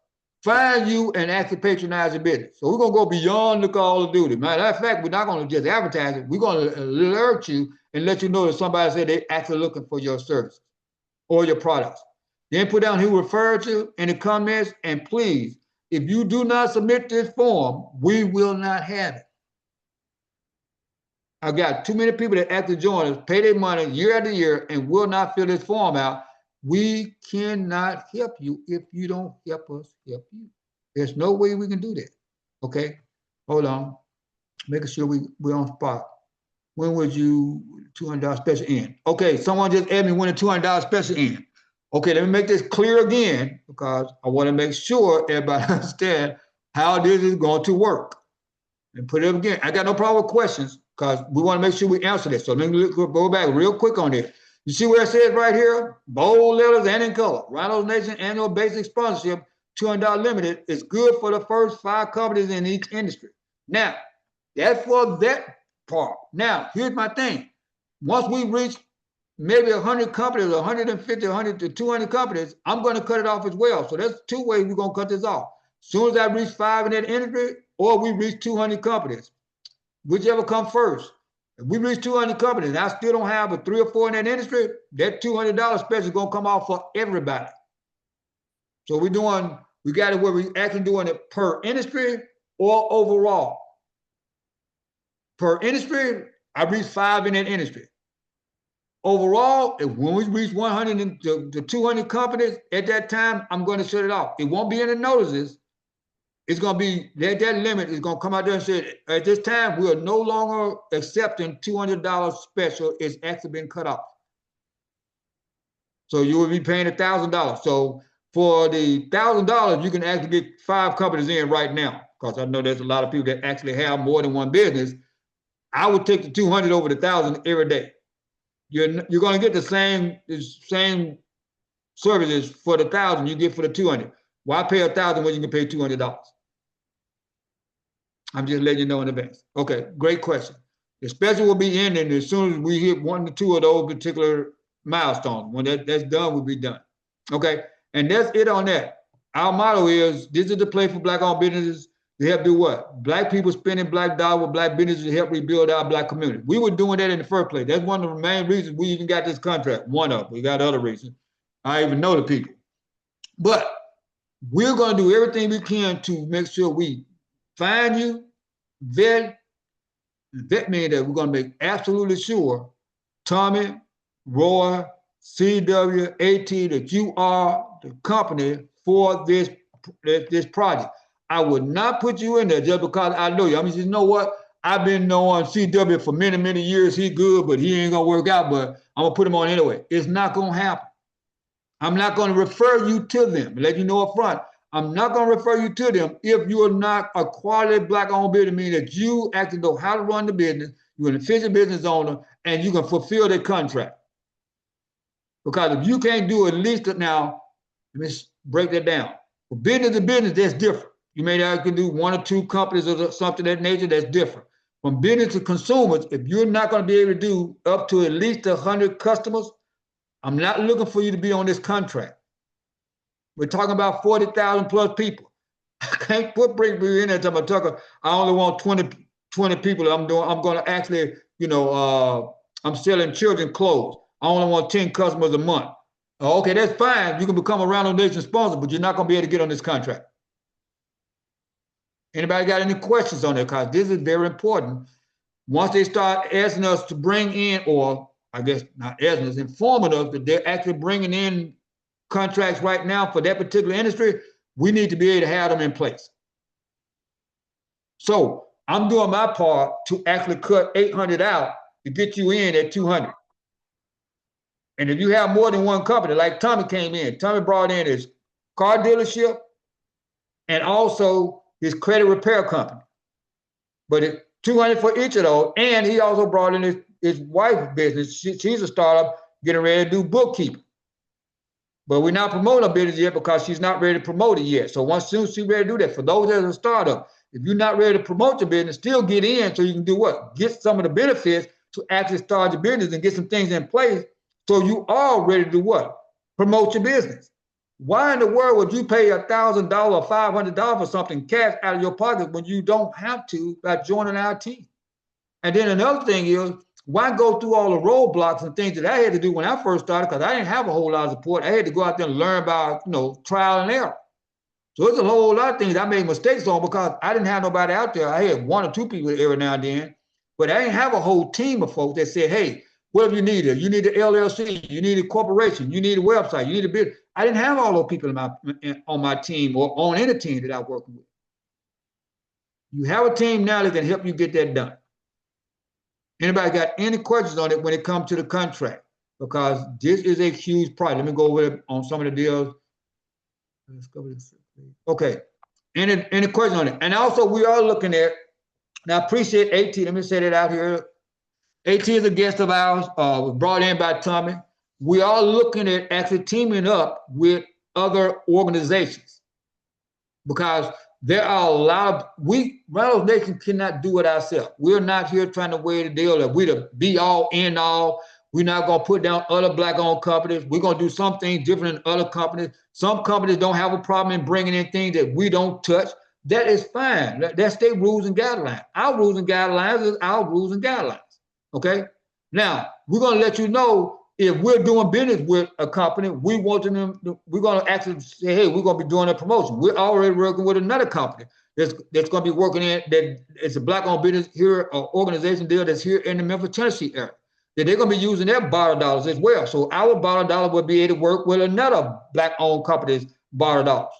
Find you and actually patronize your business. So we're going to go beyond the Call of Duty. Matter of fact, we're not going to just advertise it. We're going to alert you and let you know that somebody said they're actually looking for your service or your products. Then put down who referred you in the comments. And please, if you do not submit this form, we will not have it. I've got too many people that actually join us, pay their money year after year, and will not fill this form out. We cannot help you if you don't help us help you. There's no way we can do that. Okay, hold on. Making sure we're on spot. When would you $200 special end? Okay, someone just asked me when the $200 special end. Okay, let me make this clear again because I want to make sure everybody understands how this is going to work. And put it up again. I got no problem with questions because we want to make sure we answer this. So let me go back real quick on this. You see where it says right here, bold letters and in color, Rhinos Nation annual basic sponsorship, $200 limited, is good for the first 5 companies in each industry. Now, that's for that part. Now, here's my thing. Once we reach maybe 100 companies, 150, 100 to 200 companies, I'm going to cut it off as well. So there's 2 ways we're going to cut this off. As soon as I reach 5 in that industry, or we reach 200 companies, whichever comes first. If we reach 200 companies and I still don't have a 3 or 4 in that industry, that $200 special is going to come off for everybody. So we got it where we actually doing it per industry or overall. Per industry, I reach 5 in that industry. Overall, when we reach 100 to 200 companies, at that time, I'm going to shut it off. It won't be in the notices. It's going to be, that limit is going to come out there and say, at this time, we are no longer accepting $200 special. It's actually been cut off. So you will be paying $1,000. So for the $1,000, you can actually get 5 companies in right now, because I know there's a lot of people that actually have more than one business. I would take the 200 over the 1,000 every day. You're going to get the same services for the 1,000 you get for the 200. Why pay 1,000 when you can pay $200? I'm just letting you know in advance. Okay, great question. The special will be ending as soon as we hit 1 to 2 of those particular milestones. When that's done, we'll be done. Okay, and that's it on that. Our motto is, this is the place for Black-owned businesses to help do what? Black people spending Black dollars with Black businesses to help rebuild our Black community. We were doing that in the first place. That's one of the main reasons we even got this contract. One of them. We got other reasons. I even know the people. But we're going to do everything we can to make sure we find you, vet means that we're going to make absolutely sure, Tommy, Roy, CW, AT, that you are the company for this project. I would not put you in there just because I know you. I mean, you know what? I've been knowing CW for many, many years. He good, but he ain't going to work out, but I'm going to put him on anyway. It's not going to happen. I'm not going to refer you to them. Let you know up front. I'm not going to refer you to them if you are not a quality Black-owned business, meaning that you actually know how to run the business, you're an efficient business owner, and you can fulfill the contract. Because if you can't do at least now, let me break that down. For business to business, that's different. You may not can do 1 or 2 companies or something of that nature, that's different. From business to consumers, if you're not going to be able to do up to at least 100 customers, I'm not looking for you to be on this contract. We're talking about 40,000 plus people. I can't bring me in there to my Tucker. I only want 20 people. I'm going to actually, I'm selling children clothes. I only want 10 customers a month. Okay, that's fine. You can become a Rhino Nation sponsor, but you're not going to be able to get on this contract. Anybody got any questions on it? Because this is very important. Once they start asking us to bring in, or I guess not asking us, informing us that they're actually bringing in contracts right now for that particular industry, we need to be able to have them in place. So I'm doing my part to actually cut 800 out to get you in at 200. And if you have more than one company, like Tommy came in, Tommy brought in his car dealership and also his credit repair company. But it's 200 for each of those. And he also brought in his wife's business. She's a startup getting ready to do bookkeeping. But we're not promoting her business yet because she's not ready to promote it yet. So once soon as she's ready to do that, for those that are a startup, if you're not ready to promote your business, still get in so you can do what? Get some of the benefits to actually start your business and get some things in place so you are ready to do what? Promote your business. Why in the world would you pay $1,000 or $500 for something cash out of your pocket when you don't have to by joining our team? And then another thing is, why go through all the roadblocks and things that I had to do when I first started? Because I didn't have a whole lot of support. I had to go out there and learn about, trial and error. So there's a whole lot of things I made mistakes on because I didn't have nobody out there. I had 1 or 2 people every now and then, but I didn't have a whole team of folks that said, hey, whatever you needed, you need an LLC, you need a corporation, you need a website, you need a business. I didn't have all those people on my team or on any team that I worked with. You have a team now that can help you get that done. Anybody got any questions on it when it comes to the contract? Because this is a huge project. Let me go over it on some of the deals. Let's go with this. Okay. Any questions on it? And also, we are looking at, now I appreciate AT. Let me say that out here. AT is a guest of ours, was brought in by Tommy. We are looking at actually teaming up with other organizations because there are a lot of, Rhinos Nation cannot do it ourselves. We're not here trying to weigh the deal that we the be all, end all. We're not going to put down other Black-owned companies. We're going to do some things different than other companies. Some companies don't have a problem in bringing in things that we don't touch. That is fine. That's their rules and guidelines. Our rules and guidelines is our rules and guidelines. Okay? Now, we're going to let you know if we're doing business with a company, we're going to actually say, hey, we're going to be doing a promotion. We're already working with another company that's going to be working in, that it's a Black-owned business here, an organization deal that's here in the Memphis, Tennessee area. That they're going to be using their borrowed dollars as well. So our borrowed dollar will be able to work with another Black-owned company's borrowed dollars.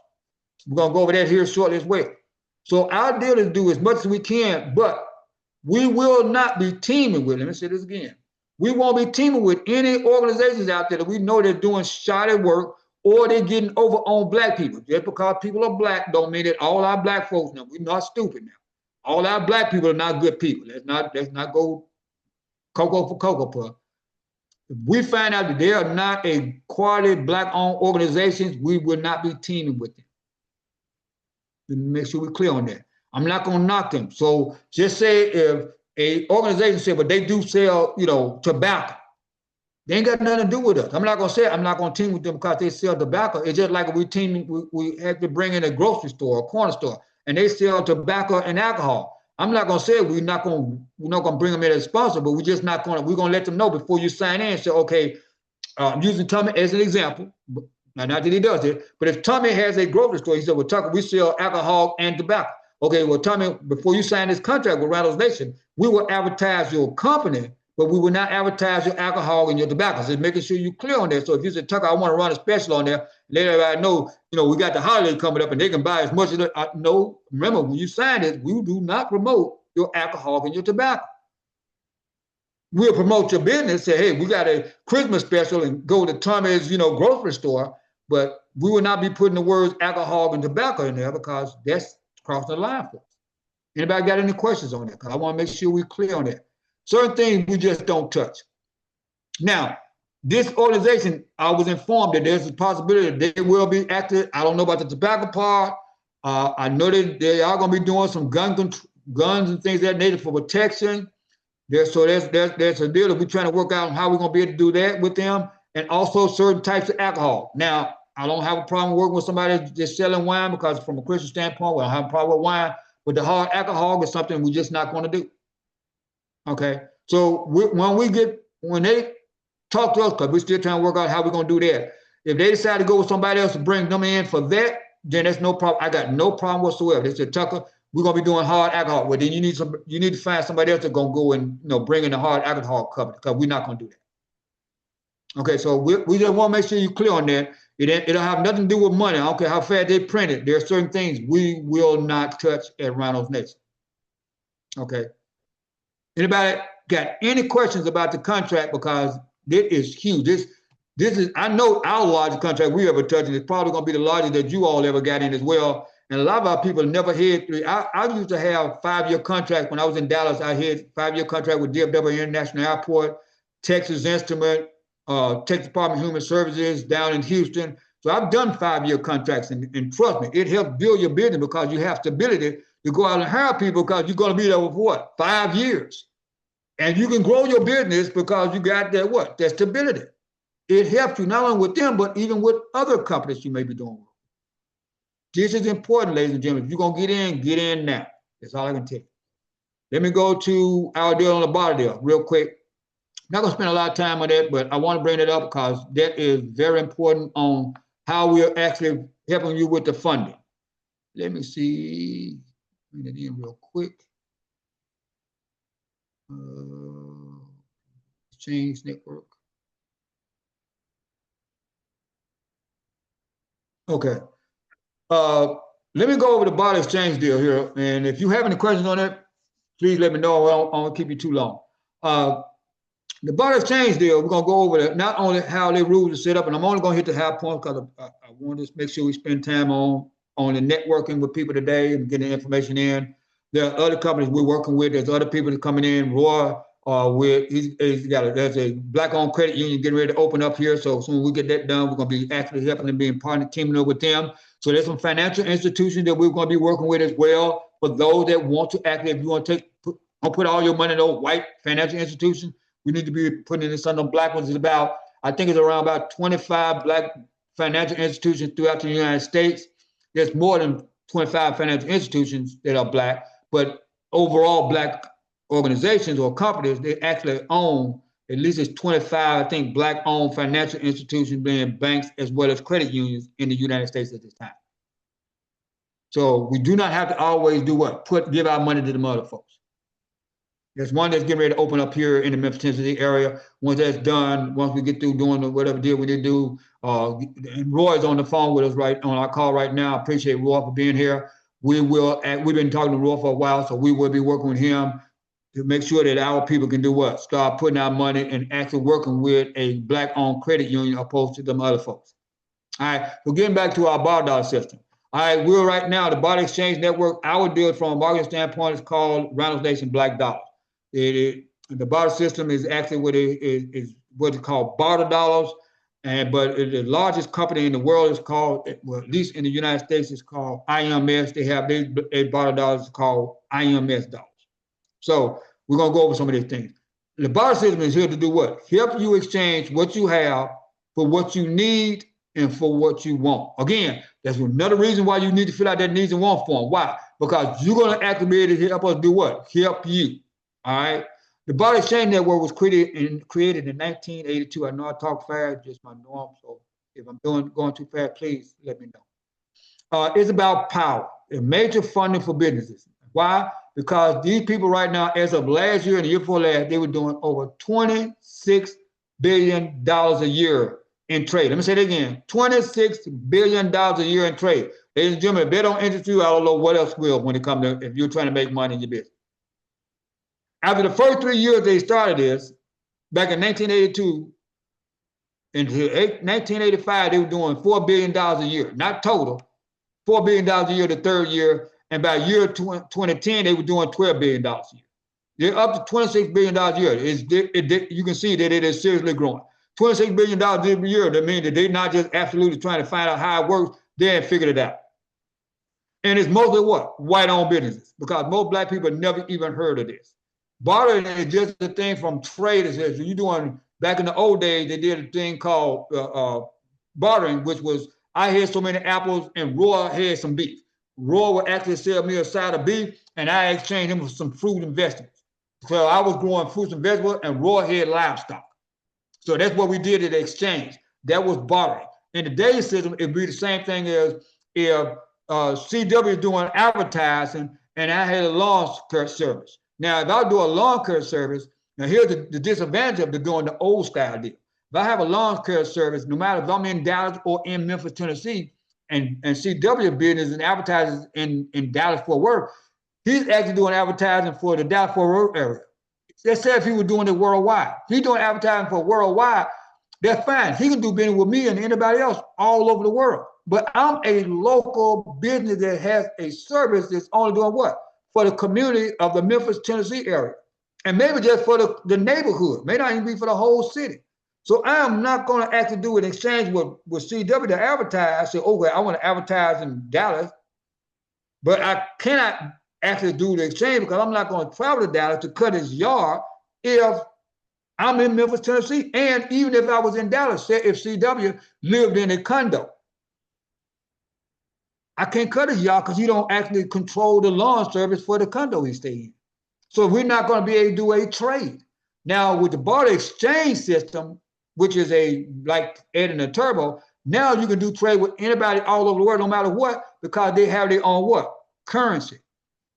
We're going to go over that here shortly as well. So our deal is to do as much as we can, but we will not be teaming with, let me say this again, we won't be teaming with any organizations out there that we know they're doing shoddy work or they're getting over on Black people. Just because people are Black don't mean that all our Black folks now, we're not stupid now. All our Black people are not good people. Let's not go cocoa for Cocoa Puff. If we find out that they are not a quality Black-owned organizations, we will not be teaming with them. Make sure we're clear on that. I'm not going to knock them. So just say if a organization said, but they do sell, tobacco, they ain't got nothing to do with us. I'm not going to say I'm not going to team with them because they sell tobacco. It's just like we have to bring in a grocery store, a corner store, and they sell tobacco and alcohol. I'm not going to say we're not going to bring them in as a sponsor, but we're just not going to, we're going to let them know before you sign in and say, okay, I'm using Tommy as an example. Now, not that he does it, but if Tommy has a grocery store, he said, well, Tucker, we sell alcohol and tobacco. Okay, well, Tommy, before you sign this contract with Rhinos Nation, we will advertise your company, but we will not advertise your alcohol and your tobacco. So making sure you're clear on that. So if you say, Tucker, I want to run a special on there, let everybody know, we got the holiday coming up and they can buy as much as they, no, remember, when you sign it, we do not promote your alcohol and your tobacco. we'll promote your business, say, hey, we got a Christmas special and go to Tommy's, grocery store, but we will not be putting the words alcohol and tobacco in there because that's crossing the line for us. Anybody got any questions on that? Because I want to make sure we're clear on that. Certain things we just don't touch. Now, this organization, I was informed that there's a possibility that they will be active. I don't know about the tobacco part. I know that they are going to be doing some guns and things that needed for protection. There's a deal that we're trying to work out on how we're going to be able to do that with them, and also certain types of alcohol. Now, I don't have a problem working with somebody just selling wine because from a Christian standpoint, we don't have a problem with wine, but the hard alcohol is something we're just not going to do. Okay, so when they talk to us, because we're still trying to work out how we're going to do that. If they decide to go with somebody else to bring them in for that, then that's no problem. I got no problem whatsoever. They said, Tucker, we're gonna be doing hard alcohol. Well, then you need to find somebody else that's gonna go and bring in the hard alcohol company, because we're not gonna do that. Okay, so we just want to make sure you're clear on that. It'll have nothing to do with money. I don't care how fast they print it. There are certain things we will not touch at Rhinos Nation. Okay. Anybody got any questions about the contract? Because it is huge. This is, I know, our largest contract we ever touched, and it's probably gonna be the largest that you all ever got in as well. And a lot of our people never had three. I used to have 5-year contracts when I was in Dallas. I had 5-year contract with DFW International Airport, Texas Instrument, Texas Department of Human Services down in Houston. So I've done 5-year contracts, and trust me, it helps build your business because you have stability to go out and hire people because you're going to be there for what, 5 years, and you can grow your business because you got that stability. It helps you not only with them but even with other companies you may be doing with. This is important, ladies and gentlemen. If you're going to get in now. That's all I can tell you. Let me go to our deal on the bottom deal real quick. I'm not going to spend a lot of time on that, but I want to bring it up because that is very important on how we're actually helping you with the funding. Let me see. Bring it in real quick. Exchange network. Okay. Let me go over the bond exchange deal here. And if you have any questions on it, please let me know. I won't keep you too long. The bond exchange deal, we're going to go over that, not only how the rules are set up, and I'm only going to hit the high points because I want to make sure we spend time on the networking with people today and getting information in. There are other companies we're working with. There's other people that are coming in. Roy, there's a black-owned credit union getting ready to open up here. So as soon as we get that done, we're going to be actually helping them, being partner, teaming up with them. So there's some financial institutions that we're going to be working with as well. For those that want to actually, if you want to put all your money in those white financial institutions, we need to be putting in some of the black ones. I think it's around about 25 black financial institutions throughout the United States. There's more than 25 financial institutions that are black, but overall black organizations or companies, they actually own at least it's 25, I think, black-owned financial institutions, being banks as well as credit unions in the United States at this time. So we do not have to always do what? Give our money to the other folks. There's one that's getting ready to open up here in the Memphis, Tennessee area. Once that's done, once we get through doing whatever deal we need to do, and Roy's on the phone with us on our call right now. I appreciate Roy for being here. We've been talking to Roy for a while, so we will be working with him to make sure that our people can do what? Start putting our money and actually working with a black-owned credit union opposed to them other folks. All right, so getting back to our bar dollar system. All right, we're right now, the Barter Exchange Network, our deal from a marketing standpoint is called Rhinos Nation Black Dollars. The barter system is actually what is called barter dollars, but the largest company in the world is called, well, at least in the United States, it's called IMS. They have their barter dollars called IMS dollars. So we're going to go over some of these things. The barter system is here to do what? Help you exchange what you have for what you need and for what you want. Again, that's another reason why you need to fill out that needs and wants form. Why? Because you're going to actually be able to help us do what? Help you. All right. The Barter Exchange Network was created in 1982. I know I talk fast, just my norm. So if I'm going too fast, please let me know. It's about power, a major funding for businesses. Why? Because these people right now, as of last year and the year before last, they were doing over $26 billion a year in trade. Let me say that again, $26 billion a year in trade. Ladies and gentlemen, if they don't interest you, I don't know what else will when it comes to if you're trying to make money in your business. After the first 3 years they started this, back in 1982, into 1985, they were doing $4 billion a year, not total, $4 billion a year the third year. And by year 2010, they were doing $12 billion a year. They're up to $26 billion a year. You can see that it is seriously growing. $26 billion a year, that means that they're not just absolutely trying to find out how it works, they have figured it out. And it's mostly what? White-owned businesses, because most black people have never even heard of this. Bartering is just a thing from traders. You're doing, back in the old days, they did a thing called bartering, which was, I had so many apples and Roy had some beef. Roy would actually sell me a side of beef, and I exchanged him for some fruit and vegetables. So I was growing fruits and vegetables, and Roy had livestock. So that's what we did at exchange. That was bartering. In today's system, it'd be the same thing as if CW is doing advertising and I had a lawn care service. Now, if I do a lawn care service, now here's the disadvantage of doing the old style deal. If I have a lawn care service, no matter if I'm in Dallas or in Memphis, Tennessee, and CW business and advertises in Dallas Fort Worth, he's actually doing advertising for the Dallas Fort Worth area. Let's say if he was doing it worldwide. If he's doing advertising for worldwide, that's fine. He can do business with me and anybody else all over the world. But I'm a local business that has a service that's only doing what? For the community of the Memphis, Tennessee area. And maybe just for the neighborhood. May not even be for the whole city. So I'm not going to actually do an exchange with CW to advertise. Say, okay, I want to advertise in Dallas. But I cannot actually do the exchange because I'm not going to travel to Dallas to cut his yard if I'm in Memphis, Tennessee. And even if I was in Dallas, say if CW lived in a condo, I can't cut his yard because he don't actually control the lawn service for the condo he stays in. So we're not going to be able to do a trade. Now with the barter exchange system, which is like adding a turbo, now you can do trade with anybody all over the world, no matter what, because they have their own what? Currency.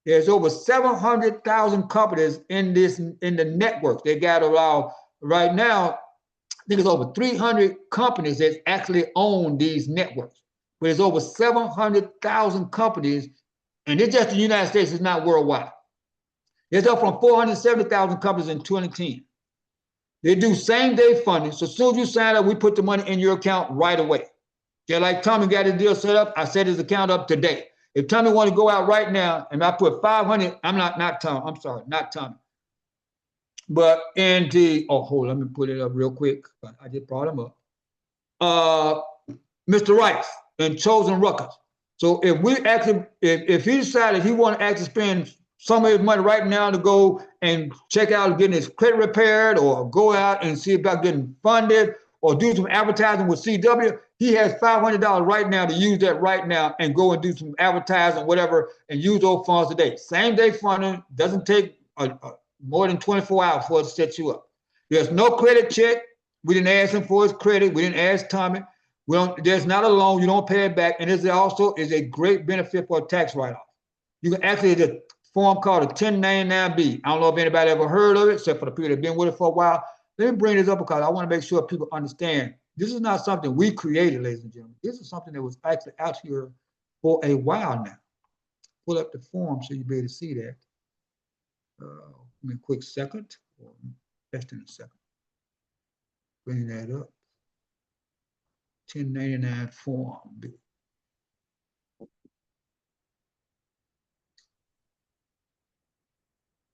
There's over 700,000 companies in the network. They got around right now, I think it's over 300 companies that actually own these networks. But there's over 700,000 companies, and it's just the United States, it's not worldwide. It's up from 470,000 companies in 2010. They do same-day funding. So as soon as you sign up, we put the money in your account right away. Just like Tommy got his deal set up, I set his account up today. If Tommy want to go out right now and I put 500, not Tommy. But in the, hold on, let me put it up real quick. I just brought him up. Mr. Rice and Chosen Ruckers. So if we actually, if he decided he want to actually spend some of his money right now to go and check out getting his credit repaired or go out and see about getting funded or do some advertising with CW, he has $500 right now to use that right now and go and do some advertising, whatever, and use those funds today. Same day funding, doesn't take more than 24 hours for it to set you up. There's no credit check. We didn't ask him for his credit. We didn't ask Tommy. There's not a loan. You don't pay it back. And it also is a great benefit for a tax write-off. You can actually, the form called a 1099B. I don't know if anybody ever heard of it, except for the people that have been with it for a while. Let me bring this up because I want to make sure people understand this is not something we created, ladies and gentlemen. This is something that was actually out here for a while now. Pull up the form so you'll be able to see that. Give me a quick second, or less than a second. Bring that up. 1099 form.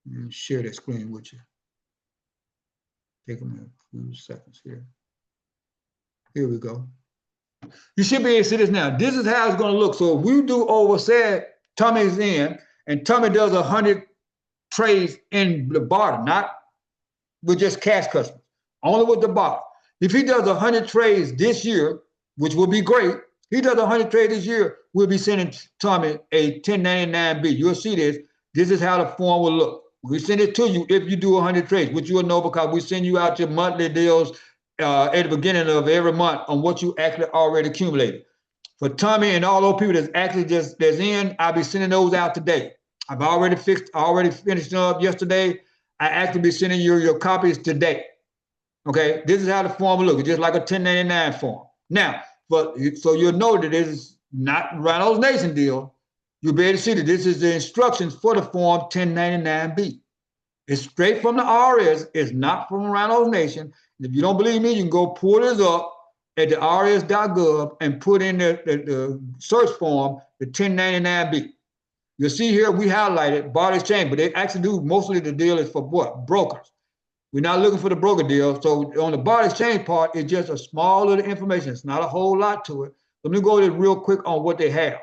And share that screen with you. Take them a few seconds here. Here we go. You should be able to see this now. This is how it's going to look. So if we do over, say Tommy's in, and Tommy does 100 trades in the barter, not with just cash customers, only with the barter. If he does 100 trades this year, which will be great, he does 100 trades this year, we'll be sending Tommy a 1099B. You'll see this. This is how the form will look. We send it to you if you do 100 trades, which you'll know because we send you out your monthly deals at the beginning of every month on what you actually already accumulated. For Tommy and all those people that's actually that's in, I'll be sending those out today. I've already finished up yesterday. I actually be sending you your copies today. Okay, this is how the form will look. It's just like a 1099 form. Now, so you'll know that this is not Rhinos Nation deal. You'll be able to see that this is the instructions for the form 1099B. It's straight from the IRS. It's not from Rhinos Nation. And if you don't believe me, you can go pull this up at the IRS.gov and put in the search form, the 1099B. You'll see here we highlighted barter exchange, but they actually do mostly the deal is for what? Brokers. We're not looking for the broker deal. So on the barter exchange part, it's just a small little information. It's not a whole lot to it. Let me go real quick on what they have.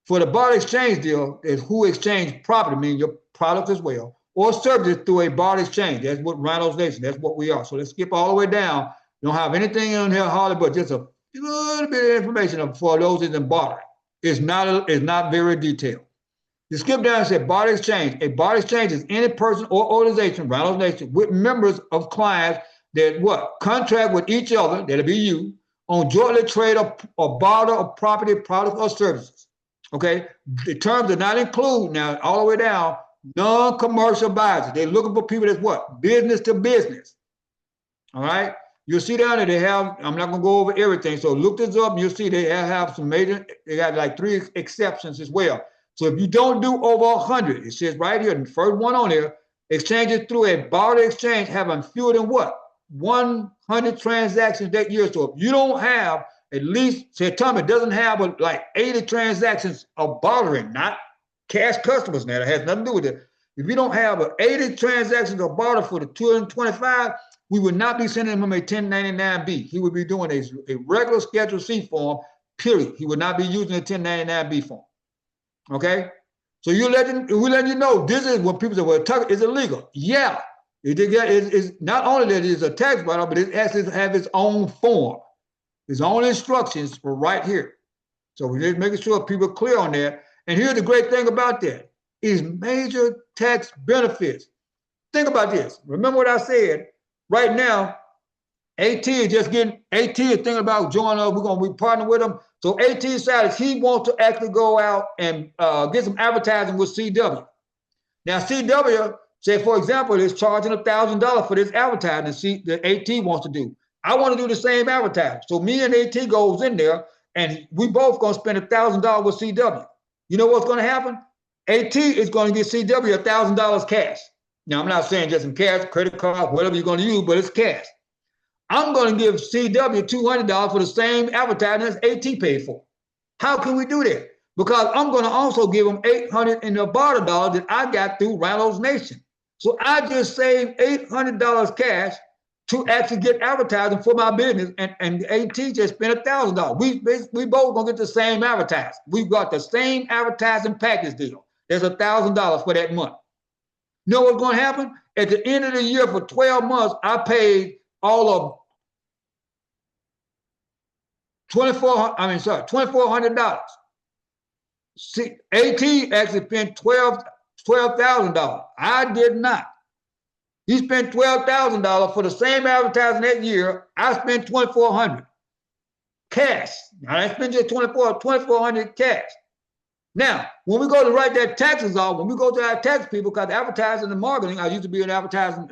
For the barter exchange deal, is who exchange property, meaning your product as well, or services through a barter exchange. That's what Rhinos Nation, that's what we are. So let's skip all the way down. You don't have anything in here hardly, but just a little bit of information for those in barter. It's not very detailed. You skip down and say barter exchange. A barter exchange is any person or organization, Rhinos Nation, with members of clients that what? Contract with each other, that'll be you, on jointly trade or barter of property, products, or services. Okay? The terms do not include, now all the way down, non-commercial buyers. They're looking for people that's what? Business to business. All right? You'll see down there they have, I'm not going to go over everything, so look this up and you'll see they have some major, they got like 3 exceptions as well. So if you don't do over 100, it says right here, the first one on there, exchanges through a barter exchange having fewer than what? 100 transactions that year. So if you don't have at least, say Tommy doesn't have like 80 transactions of bartering, not cash customers now, that has nothing to do with it. If you don't have 80 transactions of barter for the 225, we would not be sending him a 1099B. He would be doing a regular Schedule C form, period. He would not be using a 1099B form. Okay, so we're letting you know this is when people say, well, Tucker is illegal. Yeah, it's not only that it's a tax write-off, but it actually have its own form, its own instructions for right here. So we're just making sure people are clear on that. And here's the great thing about that is major tax benefits. Think about this. Remember what I said. Right now, AT is thinking about joining us. We're going to be partnering with them. So AT decided he wants to actually go out and get some advertising with CW. Now CW, say for example, is charging $1,000 for this advertising that AT wants to do. I want to do the same advertising. So me and AT goes in there and we both going to spend $1,000 with CW. You know what's going to happen? AT is going to get CW $1,000 cash. Now I'm not saying just in cash, credit card, whatever you're going to use, but it's cash. I'm going to give CW $200 for the same advertising as AT paid for. How can we do that? Because I'm going to also give them $800 in the barter dollars that I got through Rhinos Nation. So I just saved $800 cash to actually get advertising for my business, and AT just spent $1,000. We both going to get the same advertising. We've got the same advertising package deal. There's $1,000 for that month. You know what's going to happen? At the end of the year for 12 months, I paid all of $2,400. See, AT actually spent $12,000. I did not. He spent $12,000 for the same advertising that year. I spent $2,400 cash. Now I spent just $2,400 cash. Now, when we go to write that taxes off, when we go to our tax people, because advertising and marketing, I used to be in advertising,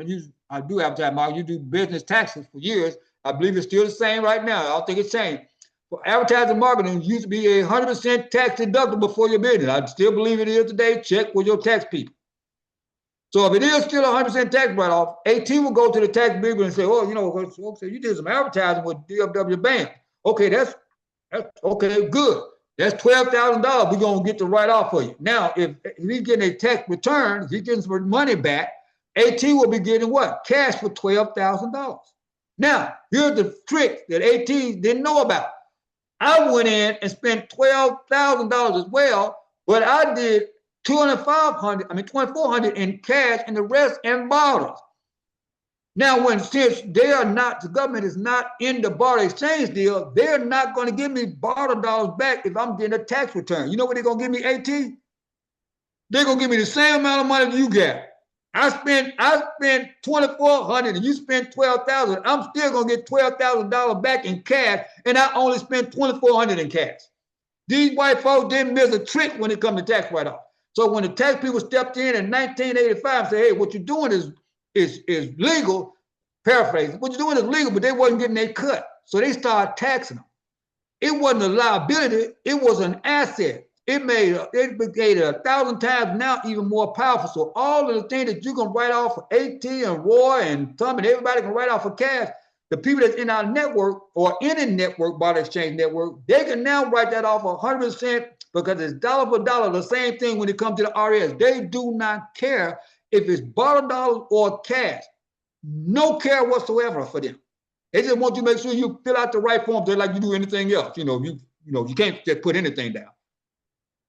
I do advertising marketing, you do business taxes for years. I believe it's still the same right now. I don't think it's changed. For advertising marketing, it used to be 100% tax deductible for your business. I still believe it is today. Check with your tax people. So if it is still 100% tax write-off, AT will go to the tax people and say, oh, you know, okay, you did some advertising with DFW Bank. Okay, that's okay, good. That's $12,000 we're going to get the write-off for you. Now, if he's getting a tax return, if he's getting some money back, AT will be getting what? Cash for $12,000. Now, here's the trick that AT didn't know about. I went in and spent $12,000 as well, but I did $2,400 in cash and the rest in barters. Now, since they are not, the government is not in the barter exchange deal, they're not going to give me barter dollars back if I'm getting a tax return. You know what they're going to give me, AT? They're going to give me the same amount of money that you got. I spent $2,400 and you spent $12,000. I'm still going to get $12,000 back in cash, and I only spent $2,400 in cash. These white folks didn't miss a trick when it comes to tax write-off. So when the tax people stepped in 1985 and said, hey, what you're doing is legal, paraphrasing, what you're doing is legal, but they wasn't getting their cut. So they started taxing them. It wasn't a liability, it was an asset. it made it 1,000 times now even more powerful. So all of the things that you can write off for AT and Roy and Tom and everybody can write off for cash, the people that's in our network or any network, barter exchange network, they can now write that off 100% because it's dollar for dollar. The same thing when it comes to the RS. They do not care if it's barter dollars or cash. No care whatsoever for them. They just want you to make sure you fill out the right form just like you do anything else. You can't just put anything down.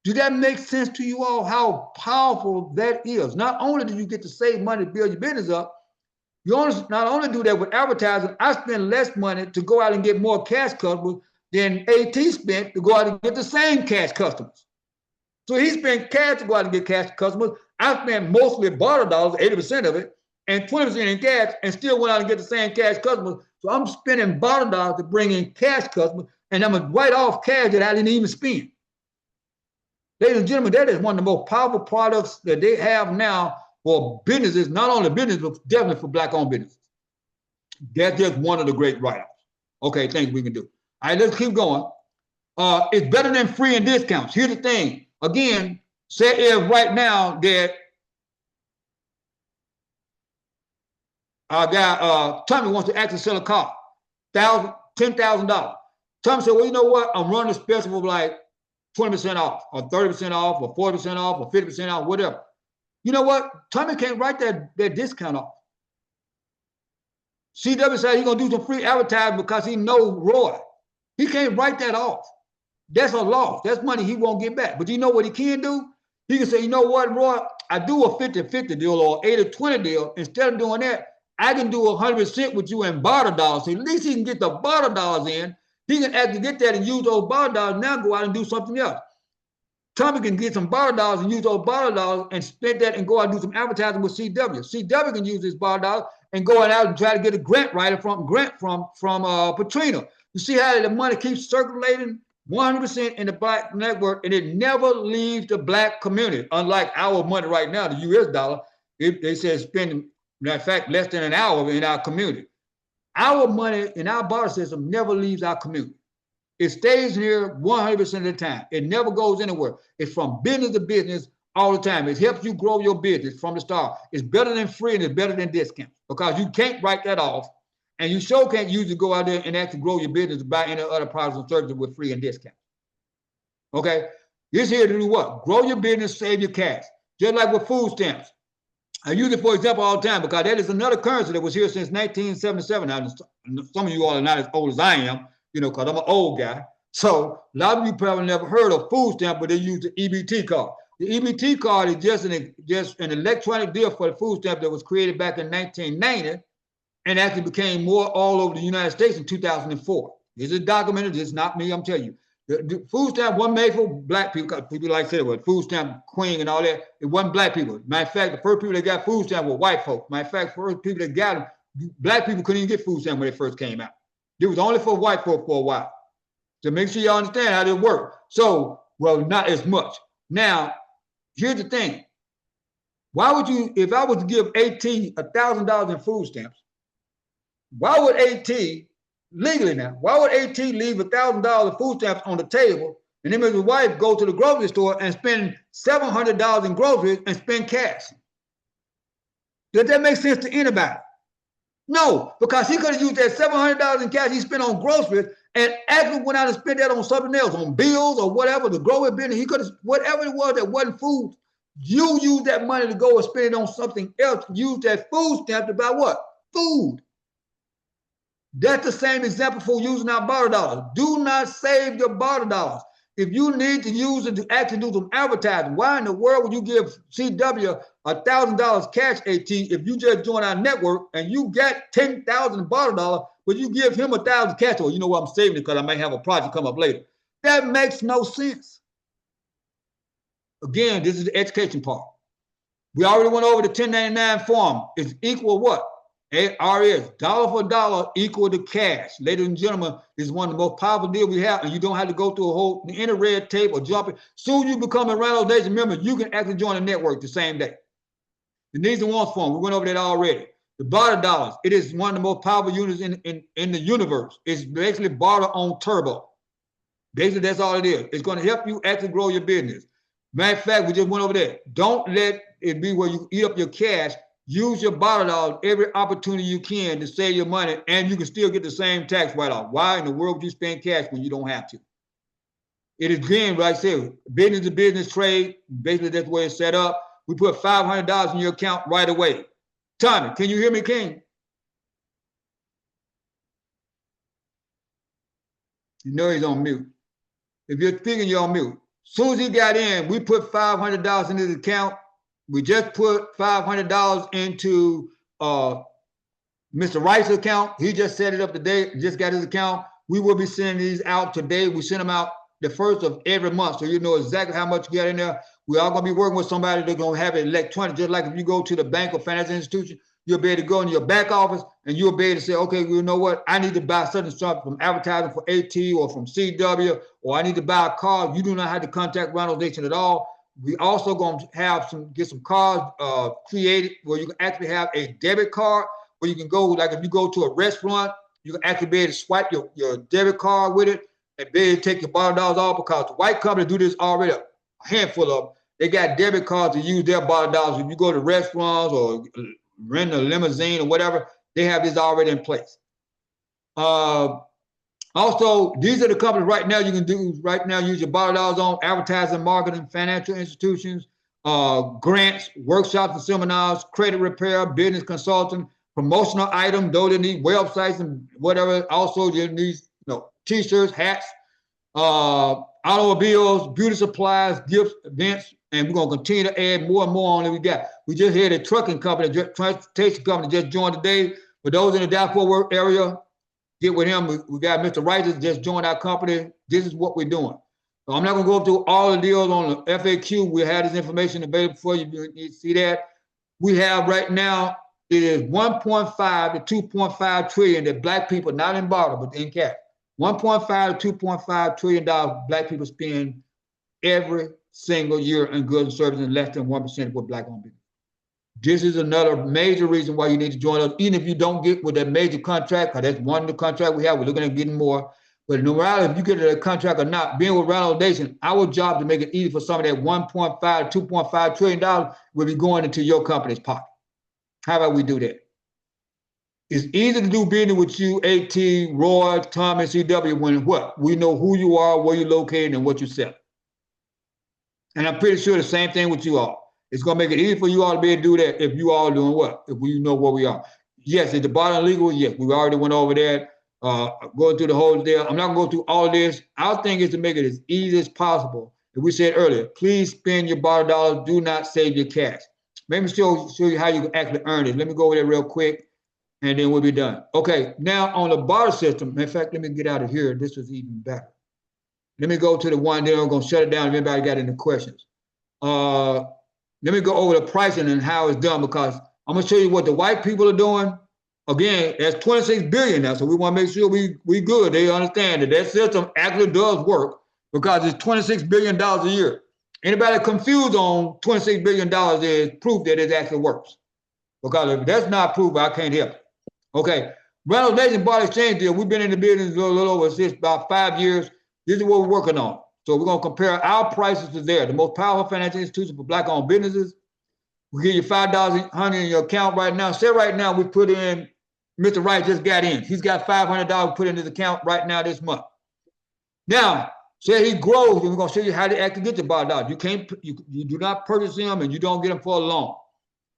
Does that make sense to you all, how powerful that is? Not only do you get to save money to build your business up, you not only do that with advertising. I spend less money to go out and get more cash customers than AT spent to go out and get the same cash customers. So he spent cash to go out and get cash customers. I spent mostly barter dollars, 80% of it, and 20% in cash, and still went out and get the same cash customers. So I'm spending barter dollars to bring in cash customers, and I'm going to write off cash that I didn't even spend. Ladies and gentlemen, that is one of the most powerful products that they have now for businesses, not only business, but definitely for Black-owned businesses. That's just one of the great write-offs. Okay, things we can do. All right, let's keep going. It's better than free and discounts. Here's the thing. Again, say if right now that our guy, Tommy wants to actually sell a car, $10,000. Tommy said, well, you know what? I'm running a special of like 20% off or 30% off or 40% off or 50% off, whatever. You know what? Tommy can't write that discount off. CW said he's going to do some free advertising because he knows Roy. He can't write that off. That's a loss. That's money he won't get back. But you know what he can do? He can say, you know what, Roy? I do a 50-50 deal or 80-20 deal. Instead of doing that, I can do 100% with you in barter dollars. So at least he can get the barter dollars in. He can actually get that and use those barter dollars, now go out and do something else. Tommy can get some barter dollars and use those barter dollars and spend that and go out and do some advertising with CW. CW can use his barter dollars and go out and try to get a grant writer from Petrina. You see how the money keeps circulating 100% in the Black network, and it never leaves the Black community. Unlike our money right now, the US dollar, they said spending, in fact, less than an hour in our community. Our money in our barter system never leaves our community. It stays here 100% of the time. It never goes anywhere. It's from business to business all the time. It helps you grow your business from the start. It's better than free and it's better than discount because you can't write that off, and you sure can't use it to go out there and actually grow your business by any other products and services with free and discount. Okay? This here to do what? Grow your business, save your cash. Just like with food stamps. I use it for example all the time because that is another currency that was here since 1977. Now, some of you all are not as old as I am, because I'm an old guy. So a lot of you probably never heard of food stamp, but they use the EBT card. The EBT card is just an electronic deal for the food stamp that was created back in 1990 and actually became more all over the United States in 2004. This is documented. This is not me, I'm telling you. The food stamp wasn't made for Black people, because people like to say, well, food stamp queen and all that. It wasn't Black people. Matter of fact, the first people that got food stamp were white folks. Matter of fact, first people that got them, Black people couldn't even get food stamp when they first came out. It was only for white folk for a while. So make sure y'all understand how it works. So, well, not as much. Now, here's the thing. Why would you, if I was to give AT $1,000 in food stamps, why would AT, legally now, why would AT leave $1,000 of food stamps on the table and then his wife go to the grocery store and spend $700 in groceries and spend cash? Does that make sense to anybody? No, because he could have used that $700 in cash he spent on groceries and actually went out and spent that on something else, on bills or whatever, the growing business. He could have, whatever it was that wasn't food, you use that money to go and spend it on something else. Use that food stamp to buy what? Food. That's the same example for using our barter dollars. Do not save your barter dollars. If you need to use it to actually do some advertising, why in the world would you give CW $1,000 cash AT if you just join our network and you get 10,000 barter dollars, but you give him 1,000 cash? Or you know what, I'm saving it because I might have a project come up later. That makes no sense. Again, this is the education part. We already went over the 1099 form. It's equal what? ARS, dollar for dollar, equal to cash. Ladies and gentlemen, this is one of the most powerful deals we have, and you don't have to go through a whole inner red tape or jump it. Soon you become a Rhinos Nation member, you can actually join the network the same day. The needs and wants form, we went over that already. The barter dollars, it is one of the most powerful units in the universe. It's basically barter on turbo. Basically, that's all it is. It's going to help you actually grow your business. Matter of fact, we just went over there. Don't let it be where you eat up your cash. Use your borrowed dollars every opportunity you can to save your money, and you can still get the same tax write-off. Why in the world would you spend cash when you don't have to? It is again, like I said, business to business trade. Basically, that's the way it's set up. We put $500 in your account right away. Tommy, can you hear me, King? You know he's on mute. If you're speaking, you're on mute. As soon as he got in, we put $500 in his account. We just put $500 into Mr. Wright's account. He just set it up today, just got his account. We will be sending these out today. We send them out the first of every month, so you know exactly how much you get in there. We are going to be working with somebody that's going to have it electronic, just like if you go to the bank or financial institution, you'll be able to go in your back office and you'll be able to say, okay, you know what? I need to buy certain stuff from advertising for AT or from CW, or I need to buy a car. You do not have to contact Rhinos Nation at all. We also going to have get some cards created where you can actually have a debit card where you can go, like if you go to a restaurant, you can actually be able to swipe your debit card with it and be able to take your borrowed dollars off, because the white companies do this already, a handful of them. They got debit cards to use their borrowed dollars. If you go to restaurants or rent a limousine or whatever, they have this already in place. Also, these are the companies right now you can do right now, use your borrowed dollars on: advertising, marketing, financial institutions, grants, workshops and seminars, credit repair, business consulting, promotional items, those that need websites and whatever. Also, you need t-shirts, hats, automobiles, beauty supplies, gifts, events, and we're going to continue to add more and more on that we got. We just had a trucking company, transportation company just joined today. For those in the Dallas-Fort area, get with him. We got Mr. Wright just joined our company. This is what we're doing. So I'm not going to go through all the deals on the FAQ. We have this information available for you. You need to see that. We have right now, it is 1.5 to 2.5 trillion that Black people, not in barter, but in cash, 1.5 to 2.5 trillion dollars Black people spend every single year in goods and services, and less than 1% of what Black-owned business. This is another major reason why you need to join us, even if you don't get with that major contract, because that's one of the contract we have. We're looking at getting more. But no matter if you get a contract or not, being with Rhinos Nation, our job to make it easy for some of that 1.5 to 2.5 trillion dollars will be going into your company's pocket. How about we do that? It's easy to do business with you, AT, Roy, Tom, and CW, when what? We know who you are, where you're located, and what you sell. And I'm pretty sure the same thing with you all. It's going to make it easy for you all to be able to do that if you all doing what? If we know where we are. Yes, is the bottom legal? Yes, we already went over that, going through the whole deal. I'm not going to go through all of this. Our thing is to make it as easy as possible. As we said earlier, please spend your borrowed dollars. Do not save your cash. Let me show you how you can actually earn it. Let me go over there real quick, and then we'll be done. Okay, now on the barter system, in fact, let me get out of here. This was even better. Let me go to the one, then I'm going to shut it down if anybody got any questions. Let me go over the pricing and how it's done, because I'm going to show you what the white people are doing. Again, that's 26 billion now, so we want to make sure we good. They understand that system actually does work, because it's $26 billion a year. Anybody confused on $26 billion is proof that it actually works. Because if that's not proof, I can't help it. Okay, Rhinos Nation Barter Exchange deal. We've been in the business a little over since about 5 years. This is what we're working on. So we're going to compare our prices to theirs. The most powerful financial institution for Black-owned businesses. We give you $500 in your account right now. Say right now we put in, Mr. Wright just got in. He's got $500 put in his account right now this month. Now, say he grows, and we're going to show you how to actually get the $5. You do not purchase them, and you don't get them for a loan.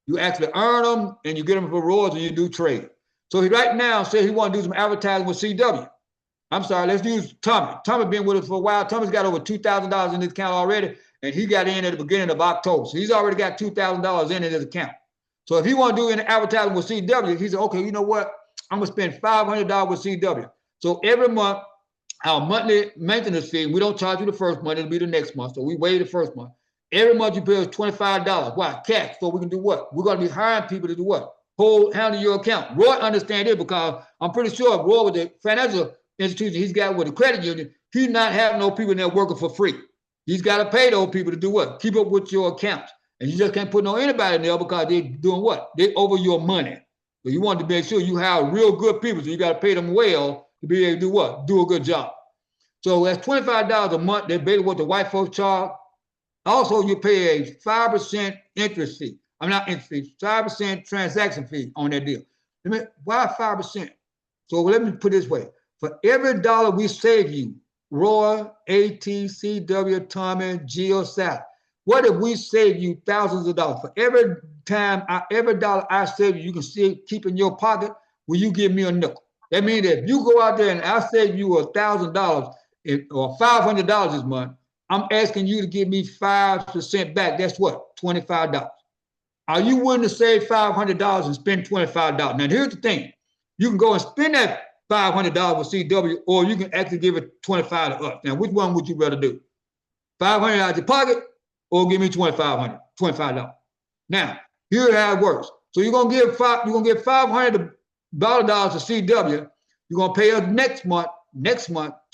You actually earn them, and you get them for rewards, and you do trade. So he right now say he want to do some advertising with CW. I'm sorry, let's use Tommy. Tommy been with us for a while. Tommy's got over $2,000 in his account already, and he got in at the beginning of October. So he's already got $2,000 in his account. So if he want to do any advertising with CW, he said, okay, you know what? I'm going to spend $500 with CW. So every month, our monthly maintenance fee, we don't charge you the first month, it'll be the next month. So we waive the first month. Every month you pay us $25. Why? Cash. So we can do what? We're going to be hiring people to do what? Handle your account. Roy understand it, because I'm pretty sure Roy with the financial institution he's got with the credit union, he's not having no people in there working for free. He's got to pay those people to do what? Keep up with your accounts. And you just can't put anybody in there, because they're doing what? They over your money. So you want to make sure you have real good people. So you got to pay them well to be able to do what? Do a good job. So that's $25 a month. That's basically what the white folks charge. Also, you pay a 5% interest fee. I'm not interest fee, 5% transaction fee on that deal. Why 5%? So let me put it this way. For every dollar we save you, Roy, ATCW, Tommy, Geo, Sal, what if we save you thousands of dollars? For every dollar I save you, you can see keep in your pocket, will you give me a nickel? That means that if you go out there and I save you $1,000 or $500 this month, I'm asking you to give me 5% back. That's what? $25. Are you willing to save $500 and spend $25? Now, here's the thing. You can go and spend that $500 with CW, or you can actually give it $25 to us. Now, which one would you rather do? $500 out of your pocket, or give me $25? Now, here's how it works. So you're gonna give $500 to CW. You're gonna pay us next month,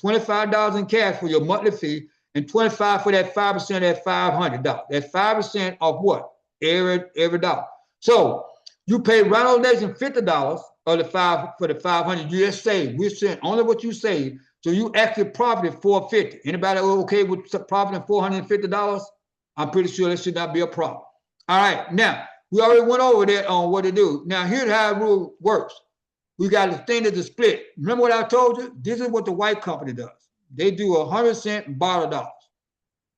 $25 in cash for your monthly fee, and $25 for that 5% of that $500. That's 5% of what? Every dollar. So you pay Rhino Nation $50 for the 500 you just saved. We're saying only what you saved. So you actually profited $450. Anybody okay with profiting $450? I'm pretty sure that should not be a problem. All right, now we already went over that on what to do. Now here's how the rule works. We got the thing that's a split. Remember what I told you? This is what the white company does. They do 100% bottle dollars.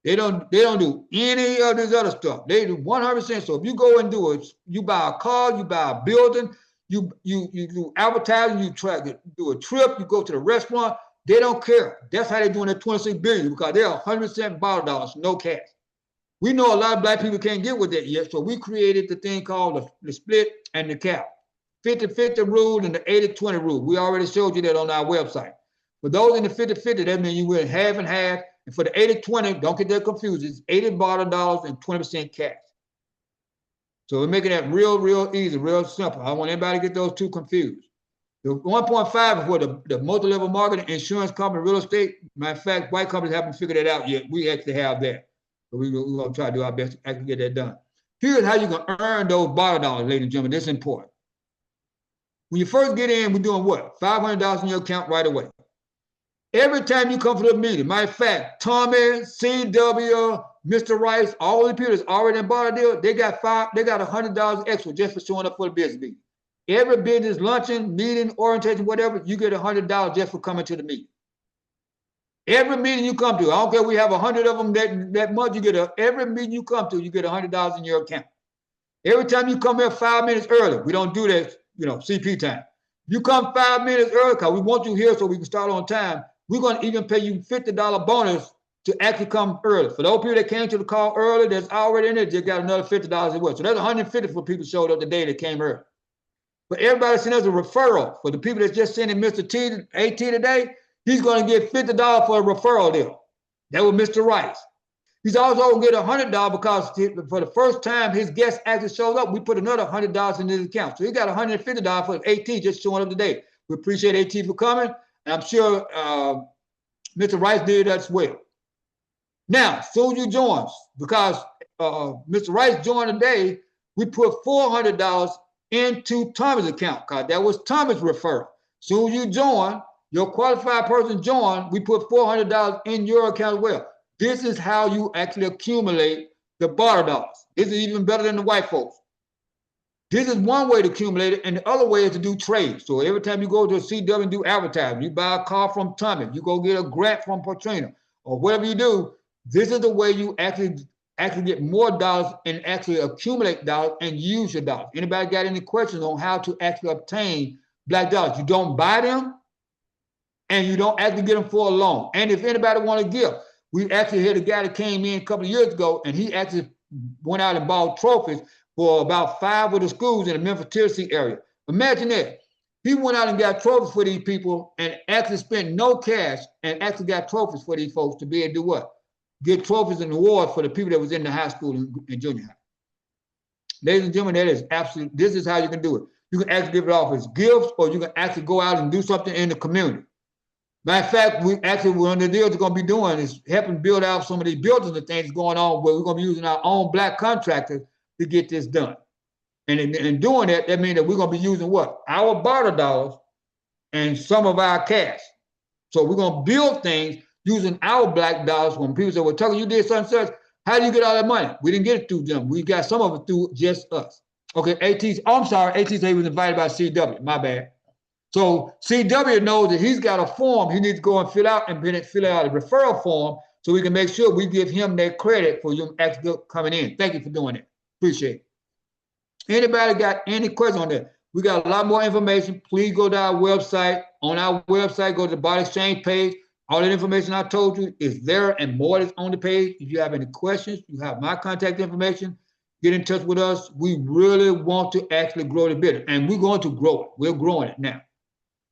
They don't do any of this other stuff. They do 100%. So if you go and do it, you buy a car, you buy a building, you do advertising, you try to do a trip, you go to the restaurant, they don't care. That's how they're doing that $26 billion, because they're 100% bottle dollars, no cash. We know a lot of black people can't get with that yet, so we created the thing called the split and the cap. 50-50 rule and the 80-20 rule. We already showed you that on our website. For those in the 50-50, that means you win half and half. And for the 80-20, don't get that confused. It's 80 bottle dollars and 20% cash. So we're making that real easy, real simple. I don't want anybody to get those two confused. The 1.5 is for the multi-level marketing, insurance company, real estate. Matter of fact, white companies haven't figured that out yet. We actually have that. So we're going to try to do our best to actually get that done. Here's how you can earn those bottle dollars, ladies and gentlemen. This is important. When you first get in, we're doing what? $500 in your account right away. Every time you come for the meeting, matter of fact, Tommy, CW, Mr. Rice, all the people that's already in bought a deal, they got $100 extra just for showing up for the business meeting. Every business luncheon, meeting, orientation, whatever, you get $100 just for coming to the meeting. Every meeting you come to, I don't care, we have 100 of them that month, every meeting you come to, you get $100 in your account. Every time you come here 5 minutes early, we don't do that, CP time. You come 5 minutes early, because we want you here so we can start on time. We're going to even pay you $50 bonus to actually come early. For those people that came to the call early, that's already in there, just got another $50 as well. So that's $150 for people who showed up the day that came early. But everybody sent us a referral. For the people that's just sending Mr. AT today, he's going to get $50 for a referral deal. That was Mr. Rice. He's also going to get $100 because for the first time his guest actually showed up, we put another $100 in his account. So he got $150 for AT just showing up today. We appreciate AT for coming. And I'm sure Mr. Rice did as well. Now, soon as you join, because Mr. Rice joined today, we put $400 into Tommy's account because that was Tommy's referral. Soon as you join, your qualified person joined, we put $400 in your account as well. This is how you actually accumulate the barter dollars. This is even better than the white folks. This is one way to accumulate it, and the other way is to do trades. So every time you go to a CW and do advertising, you buy a car from Tommy, you go get a grant from Patrina, or whatever you do, this is the way you actually get more dollars and actually accumulate dollars and use your dollars. Anybody got any questions on how to actually obtain black dollars? You don't buy them, and you don't actually get them for a loan. And if anybody want to give, we actually had a guy that came in a couple of years ago, and he actually went out and bought trophies for about 5 of the schools in the Memphis, Tennessee area. Imagine that. He went out and got trophies for these people and actually spent no cash and actually got trophies for these folks to be able to do what? Get trophies and awards for the people that was in the high school and junior high. Ladies and gentlemen, this is how you can do it. You can actually give it off as gifts, or you can actually go out and do something in the community. Matter of fact, one of the deals we're going to be doing is helping build out some of these buildings and things going on where we're going to be using our own black contractors to get this done. And in doing that, that means that we're going to be using what? Our barter dollars and some of our cash. So we're going to build things. using our black dollars. When people say, well, Tucker, you did such and such, how do you get all that money? We didn't get it through them. We got some of it through just us. Okay, I'm sorry, AT was invited by CW, my bad. So CW knows that he's got a form he needs to go and fill out and fill out a referral form so we can make sure we give him that credit for you actually coming in. Thank you for doing it. Appreciate it. Anybody got any questions on that? We got a lot more information. Please go to our website. On our website, go to the Bond Exchange page. All that information I told you is there and more is on the page. If you have any questions, you have my contact information. Get in touch with us. We really want to actually grow the business, and we're going to grow it. We're growing it now.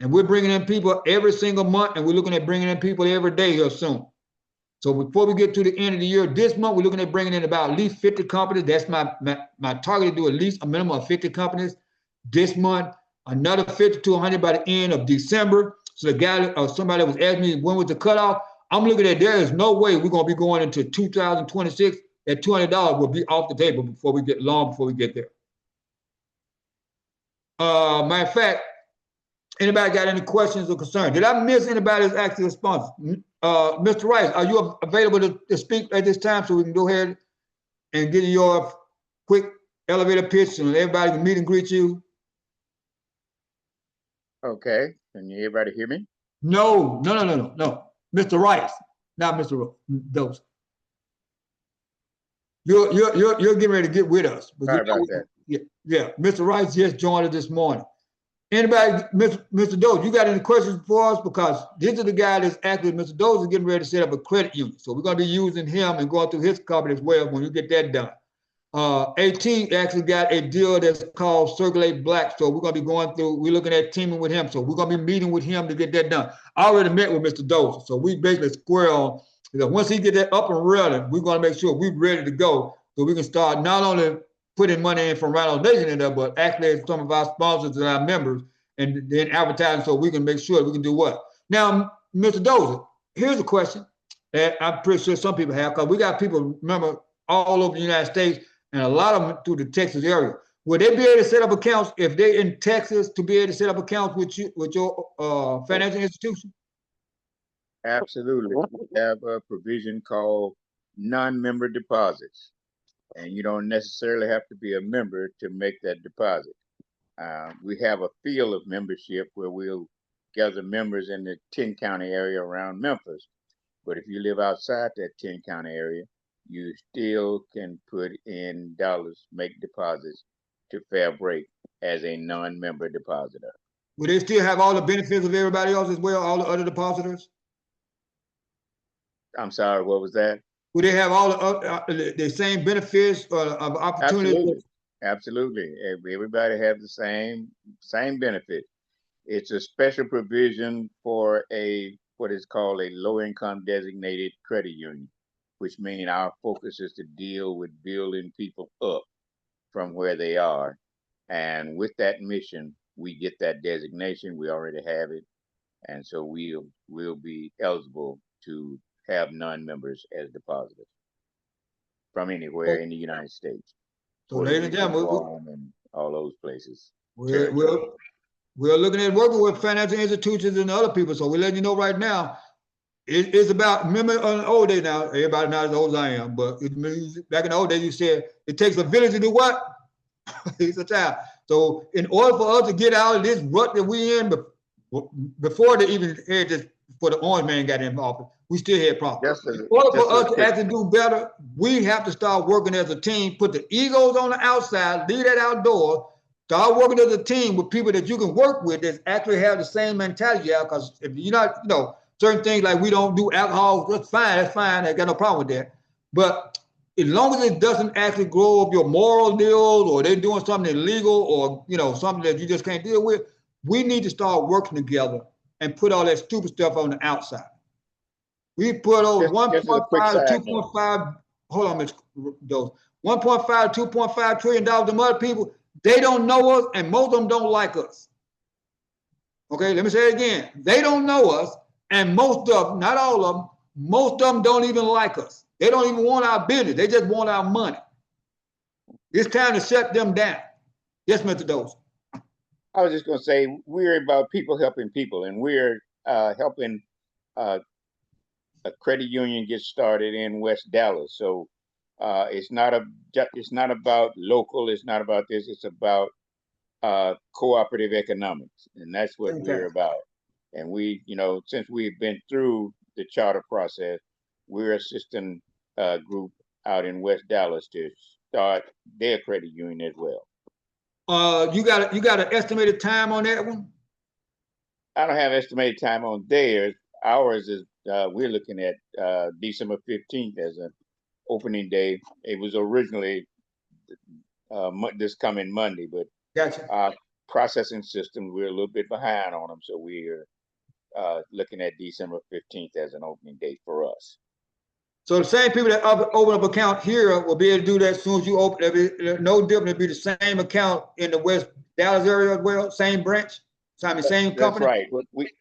And we're bringing in people every single month, and we're looking at bringing in people every day here soon. So before we get to the end of the year, this month, we're looking at bringing in about at least 50 companies. That's my target, to do at least a minimum of 50 companies this month, another 50 to 100 by the end of December. So the guy or somebody that was asking me when was the cutoff, I'm looking at there is no way we're going to be going into 2026. That $200 will be off the table before we get there. Matter of fact, anybody got any questions or concerns? Did I miss anybody's actual response? Mr. Rice, are you available to speak at this time so we can go ahead and get your quick elevator pitch and everybody can meet and greet you? Okay, can everybody hear me? No. Mr. Rice, not Mr. Dose. You're getting ready to get with us. Sorry about that. Yeah. Mr. Rice just joined us this morning. Anybody, Mr. Dose, you got any questions for us? Because this is the guy that's actually, Mr. Dose is getting ready to set up a credit union. So we're going to be using him and going through his company as well when you get that done. AT actually got a deal that's called Circulate Black. So we're going to be going through, we're looking at teaming with him. So we're going to be meeting with him to get that done. I already met with Mr. Dose. So we basically square on, because once he get that up and running, we're going to make sure we're ready to go so we can start not only putting money in from Rhinos Nation in there, but actually some of our sponsors and our members, and then advertising so we can make sure we can do what. Now, Mr. Dozer, here's a question that I'm pretty sure some people have, because we got people, remember, all over the United States, and a lot of them through the Texas area. Would they be able to set up accounts if they're in Texas to be able to set up accounts with you, with your financial institution? Absolutely. We have a provision called non-member deposits, and you don't necessarily have to be a member to make that deposit. We have a field of membership where we'll gather members in the 10-county area around Memphis. But if you live outside that 10-county area, you still can put in dollars, make deposits to Fair Break as a non-member depositor. Will they still have all the benefits of everybody else as well, all the other depositors? I'm sorry, what was that? Will they have all the same benefits or of opportunities? Absolutely. Everybody have the same benefit. It's a special provision for what is called a low-income designated credit union, which means our focus is to deal with building people up from where they are. And with that mission, we get that designation. We already have it. And so we'll be eligible to have non-members as depositors from anywhere in the United States. So ladies and gentlemen, and all those places. We're looking at working with financial institutions and other people. So we're letting you know right now, it's about, remember on the old days now, everybody not as old as I am, but back in the old days, you said it takes a village to do what? It's a child. So in order for us to get out of this rut that we in, before they even had this, before the orange man got involved, we still had problems. In order for us to actually do better, we have to start working as a team, put the egos on the outside, leave that outdoor, start working as a team with people that you can work with that actually have the same mentality out. Because if you're not, certain things like we don't do alcohol, that's fine. I got no problem with that. But as long as it doesn't actually grow up your moral deals or they're doing something illegal or something that you just can't deal with, we need to start working together and put all that stupid stuff on the outside. We put over 1.5 to 2.5, hold on, Mr. Dose, 1.5 to 2.5 trillion dollars to other people. They don't know us, and most of them don't like us. Okay, let me say it again. They don't know us, and most of them, not all of them, most of them don't even like us. They don't even want our business. They just want our money. It's time to shut them down. Yes, Mr. Dose. I was just going to say, we're about people helping people, and we're helping a credit union gets started in West Dallas. So it's not about local. It's not about this. It's about cooperative economics, and that's what we're about. And we, since we've been through the charter process, we're assisting a group out in West Dallas to start their credit union as well. You got an estimated time on that one? I don't have estimated time on theirs. Ours is we're looking at December 15th as an opening day. It was originally this coming Monday, but Gotcha. our processing system, we're a little bit behind on them, so we're looking at December 15th as an opening date for us. So the same people that open up account here will be able to do that as soon as you open it. No different. It'll be the same account in the West Dallas area as well, same branch, same company. That's right.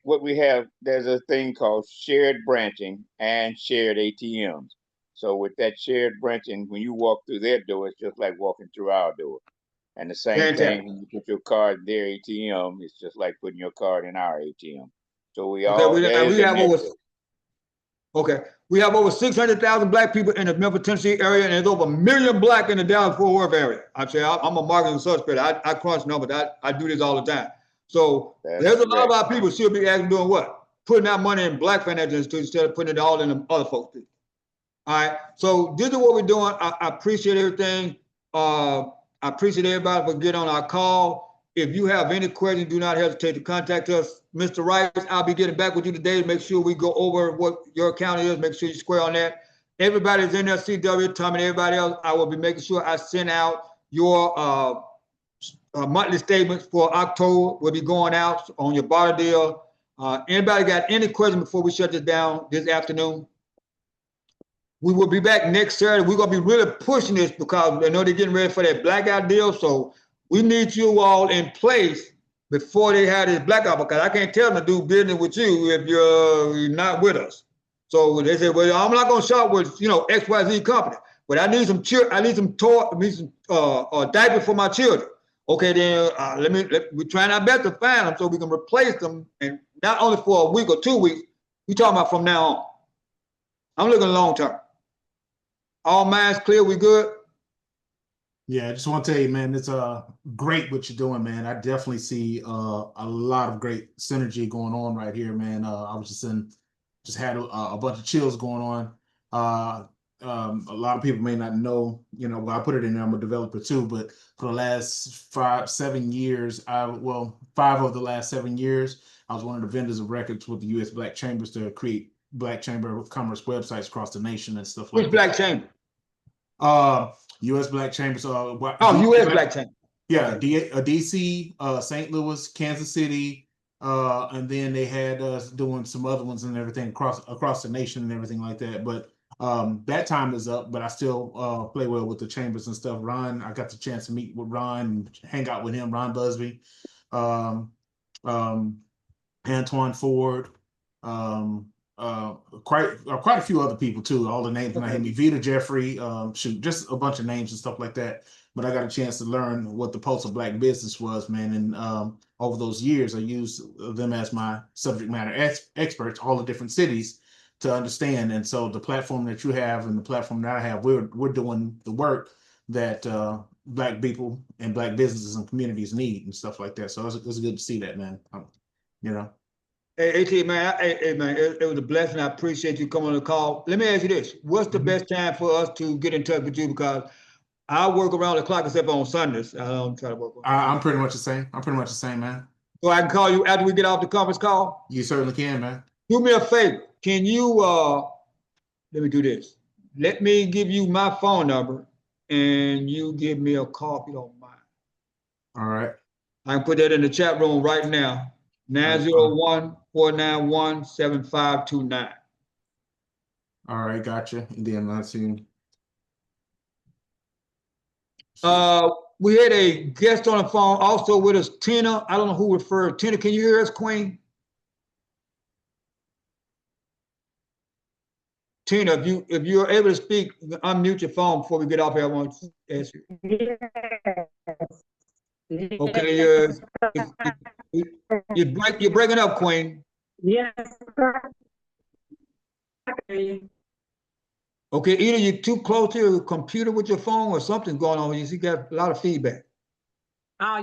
What we have, there's a thing called shared branching and shared ATMs. So with that shared branching, when you walk through their door, it's just like walking through our door. And the same thing when you put your card in their ATM, it's just like putting your card in our ATM. So we have over 600,000 black people in the Memphis, Tennessee area, and there's over 1 million black in the Dallas-Fort Worth area. I'm a marketing suspect. I crunch numbers. I do this all the time. So there's a lot of our people still be asking doing what? Putting our money in black financial institutions instead of putting it all in the other folks. All right. So this is what we're doing. I appreciate everything. I appreciate everybody for getting on our call. If you have any questions, do not hesitate to contact us. Mr. Rice, I'll be getting back with you today to make sure we go over what your account is, make sure you square on that. Everybody's in there, CW, Tom, and everybody else. I will be making sure I send out your monthly statements for October. Will be going out on your barter deal. Anybody got any questions before we shut this down this afternoon? We will be back next Saturday. We're going to be really pushing this because I know they're getting ready for that blackout deal. So we need you all in place before they have this blackout, because I can't tell them to do business with you if you're not with us. So they say, well, I'm not going to shop with, XYZ company, but I need some diapers for my children. Okay, then we're trying our best to find them so we can replace them, and not only for a week or 2 weeks. We're talking about from now on. I'm looking long term. All minds clear, we good? Yeah, I just want to tell you, man, it's great what you're doing, man. I definitely see a lot of great synergy going on right here, man. I was just had a bunch of chills going on. A lot of people may not know, well, I put it in there, I'm a developer too, but for the last 7 years, 5 of the last 7 years, I was one of the vendors of records with the U.S. Black Chambers to create Black Chamber of Commerce websites across the nation and stuff like that. Which Black Chamber? U.S. Black Chambers. U.S. Black Chamber. Yeah, DC, St. Louis, Kansas City, and then they had us doing some other ones and everything across the nation and everything like that. But that time is up, but I still play well with the chambers and stuff. Ron, I got the chance to meet with Ron and hang out with him, Ron Busby, Antoine Ford, quite a few other people too. All the names when I hit me, Vita Jeffrey, just a bunch of names and stuff like that. But I got a chance to learn what the pulse of Black business was, man. And over those years, I used them as my subject matter experts, all the different cities, to understand. And so the platform that you have and the platform that I have, we're doing the work that Black people and Black businesses and communities need and stuff like that. So it's good to see that, man. Hey, AT, man, it was a blessing. I appreciate you coming on the call. Let me ask you this. What's the best time for us to get in touch with you? Because I work around the clock except on Sundays. I don't try to work on I'm pretty much the same, man. So I can call you after we get off the conference call? You certainly can, man. Do me a favor. Can you, let me do this. Let me give you my phone number and you give me a call if you don't mind. All right. I can put that in the chat room right now. 901-491-7529. All right, gotcha. And then let's see. We had a guest on the phone also with us, Tina. I don't know who referred. Tina, can you hear us, Queen? Tina, if you're able to speak, unmute your phone before we get off here. I want to ask you. Yes. Okay, you're breaking up, Queen. Yes, sir. can hear you. Okay, either you're too close to your computer with your phone or something's going on. You see, got a lot of feedback.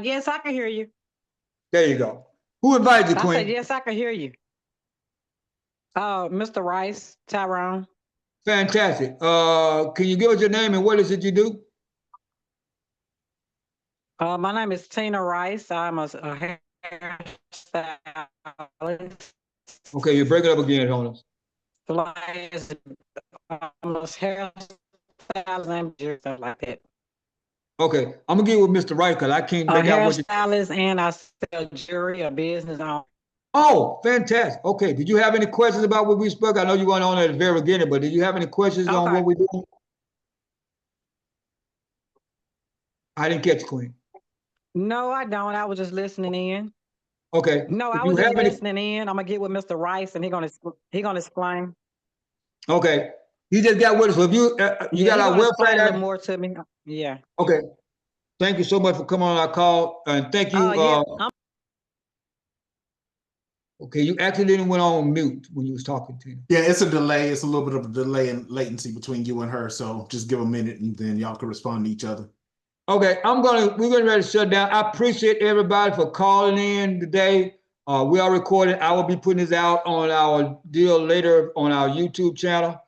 Yes, I can hear you. There you go. Who invited you, I said, Queen? yes, I can hear you. Mr. Rice, Tyrone. Fantastic. Can you give us your name and what is it you do? My name is Tina Rice. I'm a hairstylist. Okay, you're breaking up again on us. I'm a hairstylist and stuff like that. Okay, I'm gonna get with Mr. Wright because I can't A make out what you. hairstylist and I sell jewelry, a business on. Oh, fantastic. Okay, did you have any questions about what we spoke? I know you weren't on at the very beginning, but did you have any questions on Okay. what we do? I didn't catch Queen. No, I don't. I was just listening in. Okay. No, If I you was just have any, listening in. I'm gonna get with Mr. Rice and he gonna explain. okay, he just got with us. So if you you Yeah, got he our gonna explain a little website. more to me. Yeah. Okay. Thank you so much for coming on our call, and thank you. Yeah. Okay, you accidentally went on mute when you was talking to him. Yeah, it's a delay. It's a little bit of a delay and latency between you and her. So just give a minute and then y'all can respond to each other. Okay, we're getting ready to shut down. I appreciate everybody for calling in today. We are recording. I will be putting this out on our deal later on our YouTube channel.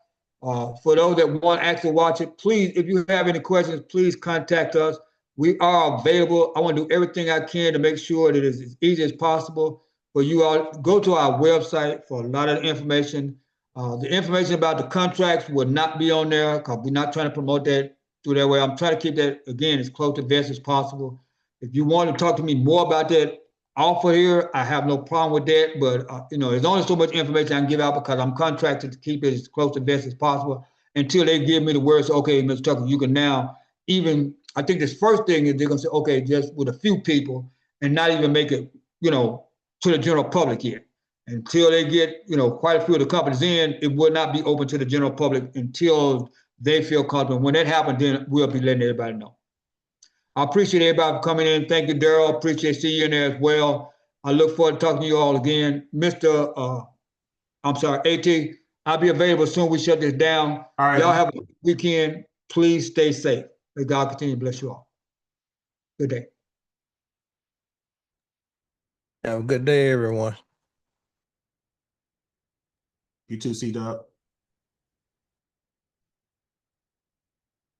For those that want to actually watch it, please, if you have any questions, please contact us. We are available. I want to do everything I can to make sure that it's as easy as possible for you all. Go to our website for a lot of the information. The information about the contracts will not be on there because we're not trying to promote that through that way. I'm trying to keep that, again, as close to vest as possible. If you want to talk to me more about that offer here, I have no problem with that. But, there's only so much information I can give out because I'm contracted to keep it as close to vest as possible until they give me the words, okay, Mr. Tucker, you can now even, I think this first thing is they're going to say, okay, just with a few people and not even make it, to the general public yet. Until they get, quite a few of the companies in, it will not be open to the general public until they feel comfortable. When that happens, then we'll be letting everybody know. I appreciate everybody for coming in. Thank you, Daryl. Appreciate seeing you in there as well. I look forward to talking to you all again. AT, I'll be available soon. We shut this down. All right. Y'all have a good weekend. Please stay safe. May God continue to bless you all. Good day. Have a good day, everyone. You too, C-Dub.